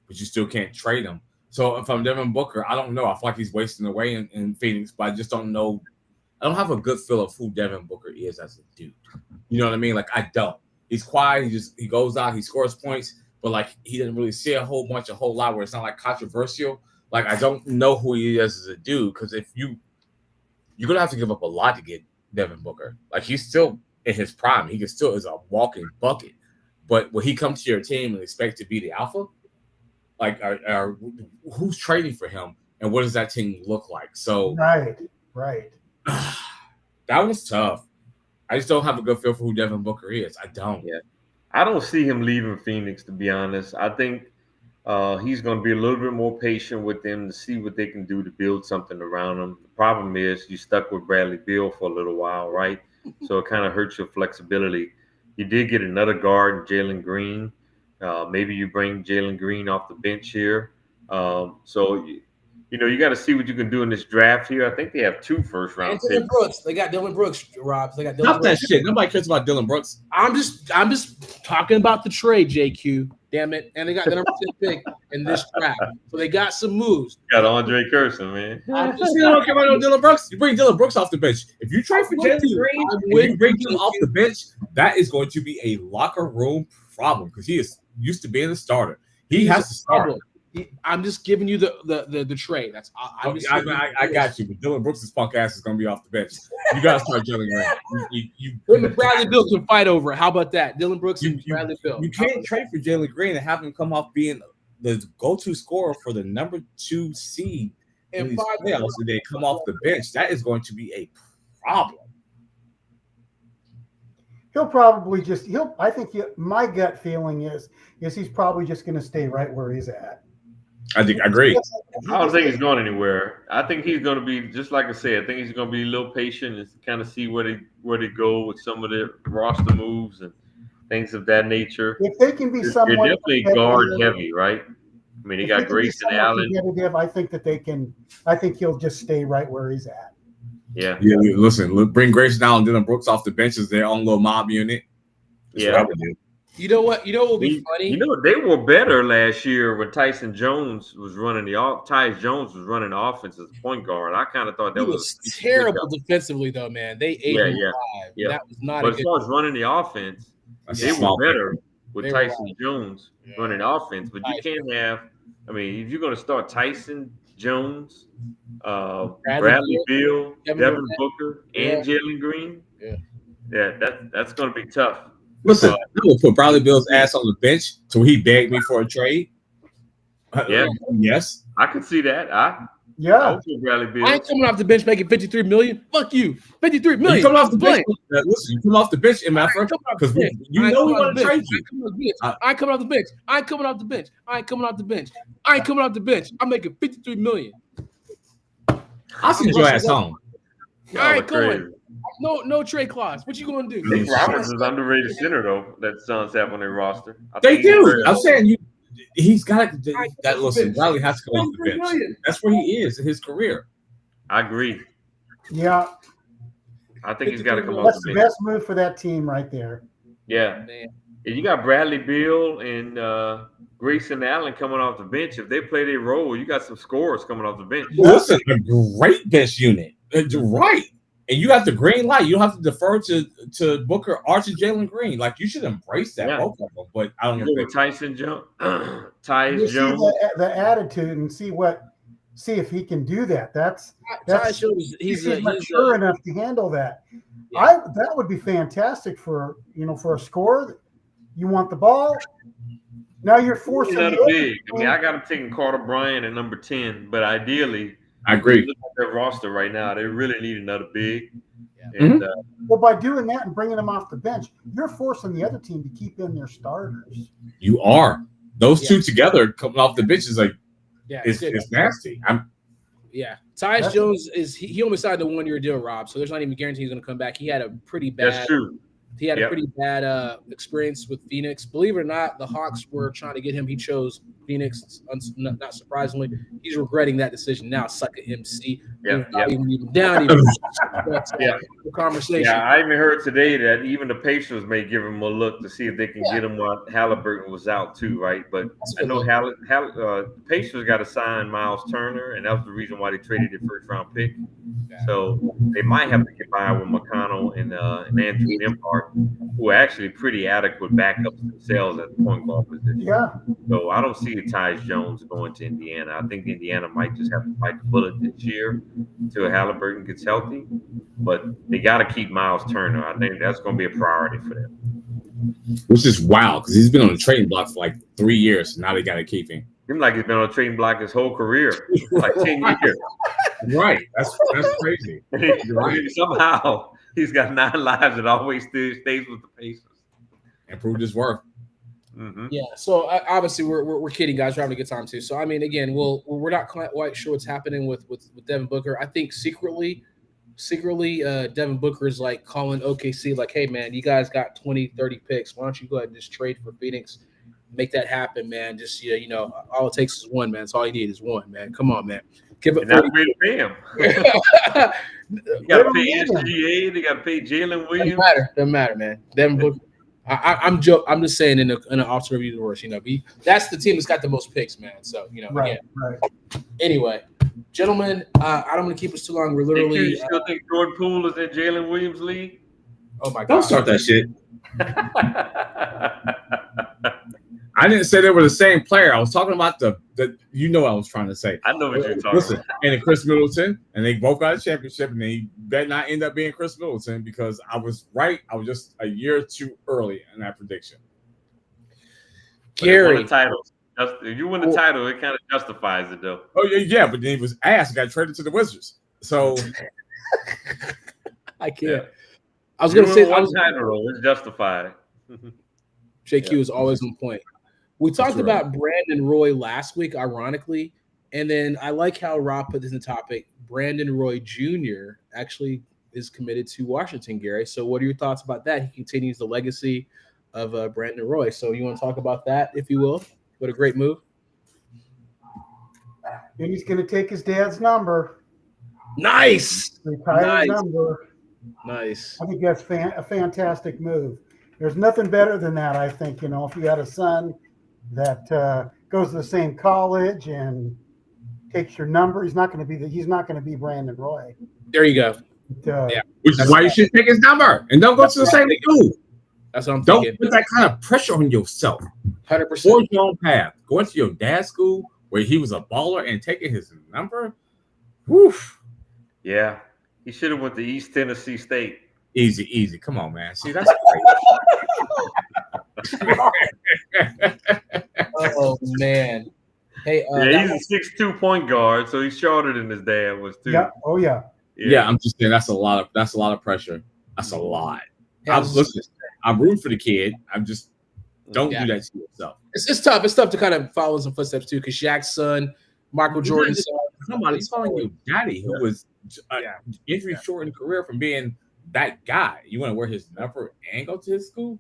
D: but you still can't trade him. So if I'm Devin Booker, I don't know. I feel like he's wasting away in Phoenix, but I just don't know. I don't have a good feel of who Devin Booker is as a dude. You know what I mean? Like, I don't. He's quiet. He goes out. He scores points, but like he doesn't really say a whole lot where it's not like controversial. Like, I don't know who he is as a dude, because if you're gonna have to give up a lot to get Devin Booker. Like, he's still in his prime. He still is a walking bucket. But when he comes to your team and expect to be the alpha, like, who's trading for him, and what does that team look like? So
C: right.
B: That was tough.
D: I just don't have a good feel for who Devin Booker is. I don't.
B: Yeah, I don't see him leaving Phoenix, to be honest. I think he's going to be a little bit more patient with them to see what they can do to build something around him. The problem is you stuck with Bradley Beal for a little while, right? So it kind of hurts your flexibility. You did get another guard, Jalen Green. Maybe you bring Jalen Green off the bench here. So you got to see what you can do in this draft here. I think they have 2 first-round picks.
A: Dillon Brooks. They got Dillon Brooks, Rob. They got Dillon
D: Brooks. That shit. Nobody cares about Dillon Brooks.
A: I'm just talking about the trade, JQ. Damn it. And they got the number 10 pick in this draft. So they got some moves.
B: Got Andre Curson, man.
D: You don't care about no Dillon Brooks. You bring Dillon Brooks off the bench. If you trade for Jalen Green, when you bring him off the bench, that is going to be a locker room problem, because he is used to being a starter. He has to start.
A: I'm just giving you the trade. That's
D: I got you. But Dillon Brooks' punk ass is going to be off the bench. You got to start Jalen Green.
A: Him and Bradley Beal can fight over it. How about that? Dillon Brooks and Bradley Beal.
D: You can't trade for Jalen Green and have him come off being the go-to scorer for the number 2 seed in these playoffs, and they come off the bench. That is going to be a problem.
C: He'll probably I think my gut feeling is he's probably just going to stay right where he's at.
D: I agree.
B: I don't think he's going anywhere. I think he's going to be, just like I said, I think he's going to be a little patient and kind of see where they go with some of the roster moves and things of that nature.
C: If they can be somewhat,
B: you're definitely guard heavy, right? I mean, he
C: If
B: got
C: they can be
B: Grayson
C: somewhat
B: Allen.
C: competitive, I think that they can. I think he'll just stay right where he's at.
B: Yeah.
D: Listen, bring Grayson Allen, Dylan Brooks off the bench as their own little mob unit. That's what I would do.
A: You know what? You know what would be funny?
B: You know, they were better last year when Tyson Jones was running Tyus Jones was running the offense as a point guard. I kind of thought that
A: He was terrible defensively, though, man. They ate him alive.
B: Yeah.
A: That was not
B: but
A: a good.
B: As far as running the offense, they were better with Tyson Jones running the offense. But you can't have, I mean, if you're going to start Tyson Jones, Bradley Beal, Devon Booker, and Jalen Green, that's going to be tough.
D: Listen, I will put Bradley Beal's ass on the bench till he begged me for a trade. Yes,
B: I could see that. I Bradley Beal.
A: I ain't coming off the bench making $53 million. Fuck you, $53 million.
D: You come off the bench. Listen, you come off the bench, MF, because you know we want to trade you.
A: I ain't coming off the bench. I ain't coming off the bench. I ain't coming off the bench. I ain't coming off the bench. I'm making $53 million.
D: I'll send your ass home.
A: All right, going. No trade clause. What you going to do?
B: Nick Roberts is underrated center though. That Suns have on their roster.
D: They do. I'm saying he's got that. Listen, Riley has to go off the bench. That's where he is in his career.
B: I agree.
C: Yeah,
B: I think he's got to come off
C: That's
B: the
C: the
B: bench.
C: best move for that team right there.
B: Yeah.
A: Man.
B: If you got Bradley Beal and Grayson Allen coming off the bench, if they play their role, you got some scorers coming off the bench.
D: Listen, a great bench unit. Right. And you have the green light. You don't have to defer to Booker, Archie, Jalen Green. Like, you should embrace that, both of them. But I don't know.
B: Tyson Jones.
C: You see the attitude and see if he can do that. That's he's mature enough to handle that. Yeah. That would be fantastic for a scorer. You want the ball. Now you're forcing
B: another big. I mean, I got him taking Carter Bryant at number 10, but ideally,
D: I agree.
B: Look at their roster right now. They really need another big.
A: Yeah.
B: And,
C: well, by doing that and bringing them off the bench, you're forcing the other team to keep in their starters.
D: You are. Those two together coming off the bench is like, it's nasty.
A: Tyus Jones he only signed a 1-year deal, Rob. So there's not even a guarantee he's going to come back. He had a pretty bad.
B: That's true.
A: He had a pretty bad experience with Phoenix. Believe it or not, the Hawks were trying to get him. He chose Phoenix, not surprisingly. He's regretting that decision now. Suck at MC. Even down. Conversation.
B: Yeah, I even heard today that even the Pacers may give him a look to see if they can get him while Haliburton was out too, right? But I know the Pacers got to sign Miles Turner, and that was the reason why they traded their first-round pick. So they might have to get by with McConnell and Andrew Nembhard, who are actually pretty adequate backups themselves at the point guard position.
C: Yeah.
B: So I don't see Tyus Jones going to Indiana. I think Indiana might just have to fight the bullet this year until Haliburton gets healthy. But they got to keep Miles Turner. I think that's going to be a priority for them.
D: Which is wild because he's been on the trading block for like 3 years. Now they got to keep him.
B: Seems like he's been on the trading block his whole career, like 10 years.
D: Right. That's crazy.
B: Right. Somehow he's got 9 lives and always stays with the Pacers.
D: And proved his worth.
B: Mm-hmm.
A: Yeah. So obviously we're kidding, guys. We're having a good time too. So I mean, again, we're not quite sure what's happening with Devon Booker. I think secretly, Devon Booker is like calling OKC, like, hey man, you guys got 20, 30 picks. Why don't you go ahead and just trade for Phoenix? Make that happen, man. Just all it takes is one, man. That's all you need is one, man. Come on, man. Give it.
B: Not ready to pay him. You got to pay SGA. They got to pay Jalen Williams.
A: Doesn't matter, man. Devin Booker. I'm just saying in an officer review universe, that's the team that's got the most picks, man. So
C: right.
A: Anyway, gentlemen, I don't want to keep us too long. We're literally.
B: You still think Jordan Poole is in Jalen Williams' league?
A: Oh my God!
D: Don't start that shit. I didn't say they were the same player. I was talking about the what I was trying to say.
B: I know what you're talking about.
D: And Khris Middleton, and they both got a championship, and they better not end up being Khris Middleton because I was right. I was just a year too early in that prediction.
A: Gary,
B: if you win the title, it kind of justifies it, though.
D: Oh yeah, but then he was ass. Got traded to the Wizards. So
A: I can't. Yeah. I was going to say
B: one title. It's justified.
A: JQ is always on point. We talked about Brandon Roy last week, ironically, and then I like how Rob put this in the topic. Brandon Roy Jr. actually is committed to Washington, Gary. So what are your thoughts about that? He continues the legacy of Brandon Roy. So you want to talk about that, if you will? What a great move.
C: And he's going to take his dad's number.
A: Nice.
C: Retire number.
A: Nice.
C: I think that's a fantastic move. There's nothing better than that, I think. You know, if you had a son that goes to the same college and takes your number, he's not going to be Brandon Roy.
A: There you go.
D: Yeah, which is why you should take his number and don't go to the same school.
A: That's what I'm thinking.
D: Don't put that kind of pressure on yourself.
A: 100%.
D: Forge your own path. Going to your dad's school where he was a baller and taking his number. Woof.
B: Yeah, he should have went to East Tennessee State.
D: Easy. Come on, man. See, that's crazy.
A: Oh man. Hey,
B: he's a 6'2" point guard, so he's shorter than his dad was too.
C: Yeah. Oh yeah.
D: Yeah, I'm just saying that's a lot of pressure. That's a lot. I'm rooting for the kid. I'm just don't do that to yourself.
A: It's tough. It's tough to kind of follow some footsteps too, because Shaq's son, Michael Jordan's son.
D: Come on, he's following your daddy, who was injury shortened career from being that guy. You want to wear his number and go to his school?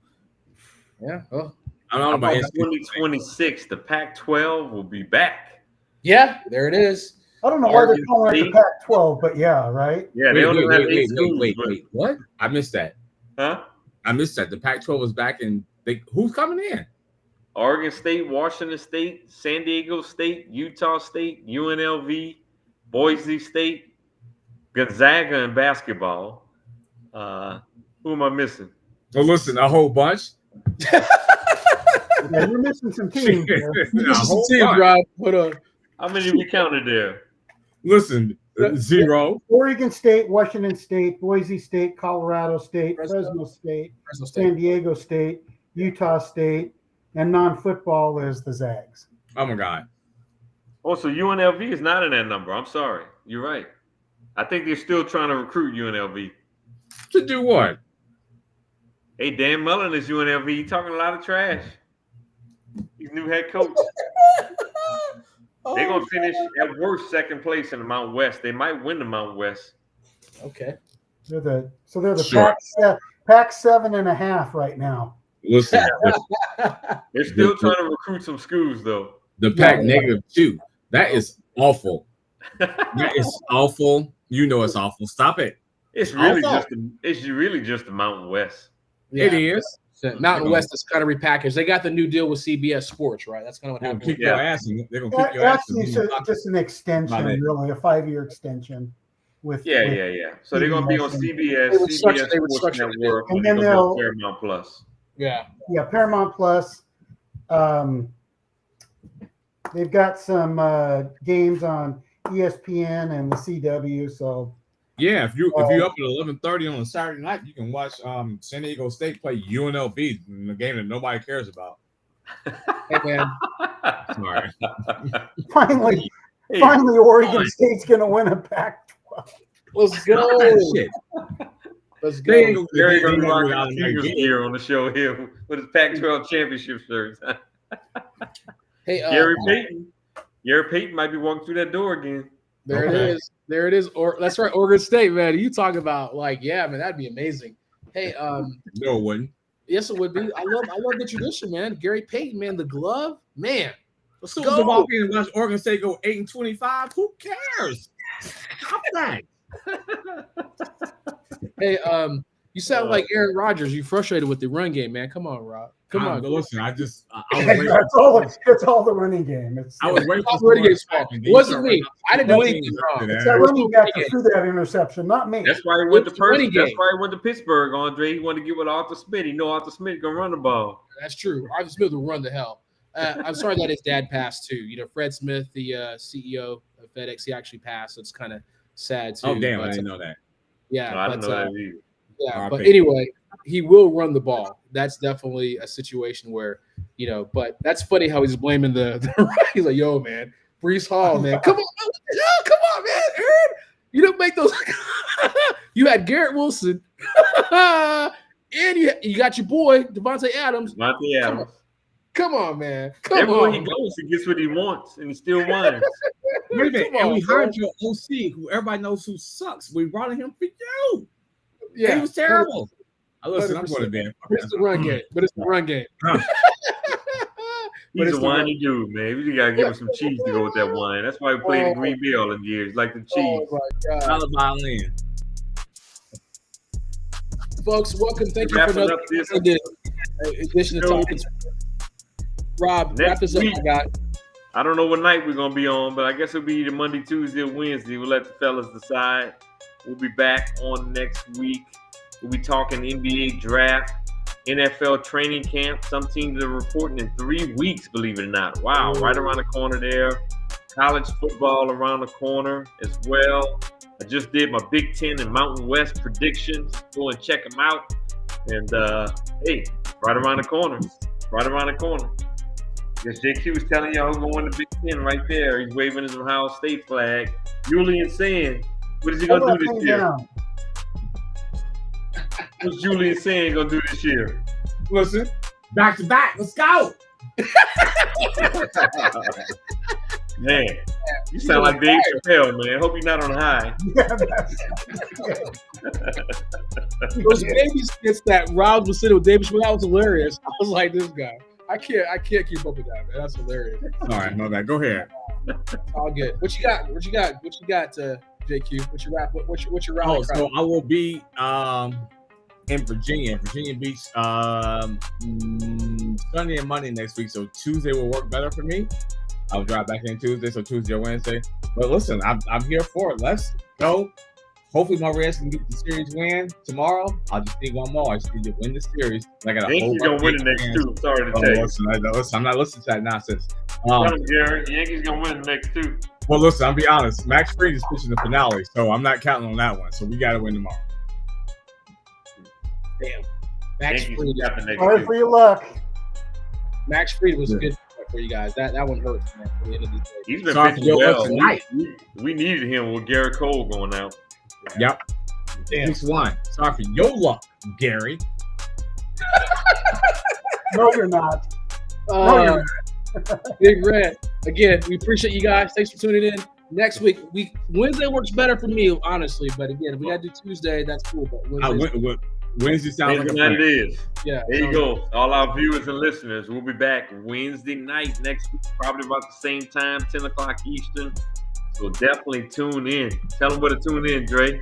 A: Yeah. Well,
D: I don't know about
B: 2026. The Pac-12 will be back.
A: Yeah, there it is.
C: I don't know why they're calling it the Pac-12, but yeah, right?
B: Yeah, they only have 8 schools.
D: Wait, what? I missed that.
B: Huh?
D: I missed that. The Pac-12 was back, and who's coming in?
B: Oregon State, Washington State, San Diego State, Utah State, UNLV, Boise State, Gonzaga in basketball. Who am I missing?
D: Well, listen, a whole bunch.
C: Yeah, you're missing some teams.
A: Rob. What up?
B: How many we counted there?
D: Listen, 0.
C: Oregon State, Washington State, Boise State, Colorado State, Fresno State, San Diego State, Utah State, and non-football is the Zags.
D: Oh my God.
B: Oh, so UNLV is not in that number. I'm sorry. You're right. I think they're still trying to recruit UNLV.
D: To do what?
B: Hey, Dan Mullen is UNLV. He's talking a lot of trash. He's new head coach. They're going to finish at worst second place in the Mountain West. They might win the Mountain West.
A: Okay.
C: They're the Pac 7.5 right now.
D: Listen,
B: they're still trying to recruit some schools, though.
D: The Pac -2. That is awful. That is awful. You know it's awful. Stop it.
B: It's really just the Mountain West.
A: Yeah.
D: It is.
A: Mountain West is kind of repackaged. They got the new deal with CBS Sports, right? That's kind of what happened.
D: Kick your ass. They're going to kick your ass.
C: Actually, just an extension, really, a 5-year extension.
B: Yeah. So they're going to be on CBS Sports Network,
C: and then they'll
B: Paramount Plus.
A: Yeah,
C: Paramount Plus. They've got some games on ESPN and the CW. So
D: yeah, if you're up at 11:30 on a Saturday night, you can watch San Diego State play UNLV in a game that nobody cares about.
A: Hey man,
D: sorry.
C: Finally, Oregon State's gonna win a Pac-12.
A: Let's go. Let's go.
B: Gary's going to be rocking Tigers gear on the show here with his Pac-12 championship shirts.
A: Hey,
B: Gary Payton might be walking through that door again.
A: There it is. That's right, Oregon State, man. You talk about man, that'd be amazing. Hey,
D: no, it wouldn't.
A: Yes, it would be. I love the tradition, man. Gary Payton, man, the glove, man. Let's
D: go.
A: go.
D: Walk in and watch Oregon State go 8-25. Who cares? Stop that.
A: Hey, you sound like Aaron Rodgers. You frustrated with the run game, man. Come on, Rob. Come on.
D: Listen,
C: it's all the running game.
D: I was waiting for
A: the running game. It wasn't me. I didn't do anything wrong.
C: It's that running back that threw that interception, not me.
B: That's why he went to Pittsburgh, Andre. He wanted to get with Arthur Smith. He know Arthur Smith gonna run the ball.
A: That's true. Arthur Smith will run the hell. I'm sorry that his dad passed too. Fred Smith, the CEO of FedEx, he actually passed. So it's kind of sad too.
D: Oh damn, I didn't know that.
A: Yeah,
B: no, I didn't know that either.
A: Yeah, but anyway, he will run the ball. That's definitely a situation where, but that's funny how he's blaming the he's like, yo, man, Breece Hall, man. Come on, man, Aaron. You don't make those. You had Garrett Wilson, and you got your boy, Devontae Adams. Come on, man.
B: Everywhere he goes, he gets what he wants, and he still wins.
D: Wait a minute, and we hired your OC, who everybody knows who sucks. We brought him for you. Yeah, he was terrible. Listen, I'm going to be.
A: It's the run game, but it's the run game.
B: He's a whiny dude, man. We just gotta give him some cheese to go with that wine. That's why he played in Green Bay all the years, like the cheese.
A: Oh my God.
D: Dollar violin.
A: Folks, welcome. Thank you for another edition of Talking Sports. Rob, wrap this up, my guy.
B: I don't know what night we're gonna be on, but I guess it'll be either Monday, Tuesday, or Wednesday. We'll let the fellas decide. We'll be back on next week. We'll be talking NBA draft, NFL training camp. Some teams are reporting in 3 weeks, believe it or not. Wow, right around the corner there. College football around the corner as well. I just did my Big Ten and Mountain West predictions. Go and check them out. And, hey, right around the corner. Right around the corner. Yes, JQ was telling y'all who's going to win the Big Ten right there. He's waving his Ohio State flag. Julian saying, what is he going to do this year? What's Julian saying going to do this year?
D: Listen, back to back. Let's go.
B: Man, you sound like Dave Chappelle, man. Hope you're not on high.
A: Those baby skits that Rob was sitting with David Chappelle, that was hilarious. I was like, this guy. I can't keep up with that, man. That's hilarious.
D: All right, my bad. Go ahead.
A: All good. What you got, JQ? What's your rap? What's your rally?
D: So I will be in Virginia Beach, Sunday and Monday next week. So Tuesday will work better for me. I'll drive back in Tuesday, so Tuesday or Wednesday. But listen, I'm here for it. Let's go. Hopefully my Reds can get the series win tomorrow. I just need one more. I just need to win the series. I got
B: Yankees gonna win the next two. Sorry to tell you.
D: Listen, I'm not listening to that nonsense.
B: Gary, Yankees gonna win the next two.
D: Well, listen, I'll be honest. Max Fried is pitching the finale, so I'm not counting on that one. So we got to win tomorrow.
A: Damn. Max Fried
B: got the next
C: Sorry
B: two.
C: for your luck.
A: Max Fried was a good for you guys. That one hurts, man. For the end of the day.
B: He's been
D: Sorry
B: pitching well.
D: tonight.
B: We needed him with Garrett Cole going out.
D: Yep.
A: Damn.
D: 6-1. Sorry for your luck, Gary.
C: No, you're not. No, you're not.
A: Big Red. Again, we appreciate you guys. Thanks for tuning in. Next week, Wednesday works better for me, honestly. But again, if we got to do Tuesday, that's cool. But
D: Wednesday sounds like a
B: night
D: plan.
B: it is.
A: Yeah.
B: There you go. All our viewers and listeners, we'll be back Wednesday night next week, probably about the same time, 10 o'clock Eastern. So definitely tune in. Tell them where to tune in, Dre.
A: You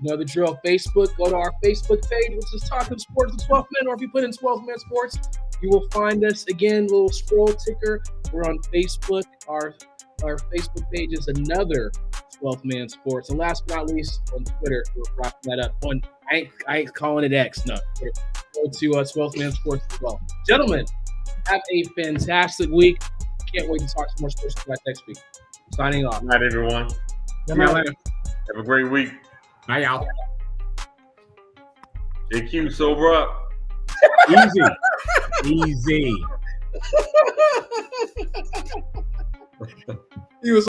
A: know the drill. Facebook, go to our Facebook page, which is Talking Sports with 12 Men, or if you put in 12 Men Sports, you will find us. Again, little scroll ticker. We're on Facebook. Our Facebook page is another 12 Man Sports. And last but not least, on Twitter, we're wrapping that up. I ain't calling it X. No. Go to 12 Man Sports as well. Gentlemen, have a fantastic week. Can't wait to talk some more sports about next week. Signing off.
B: Good night, everyone.
D: See y'all later.
B: Have a great week.
D: Bye, y'all.
B: JQ, sober up.
D: Easy.
A: He was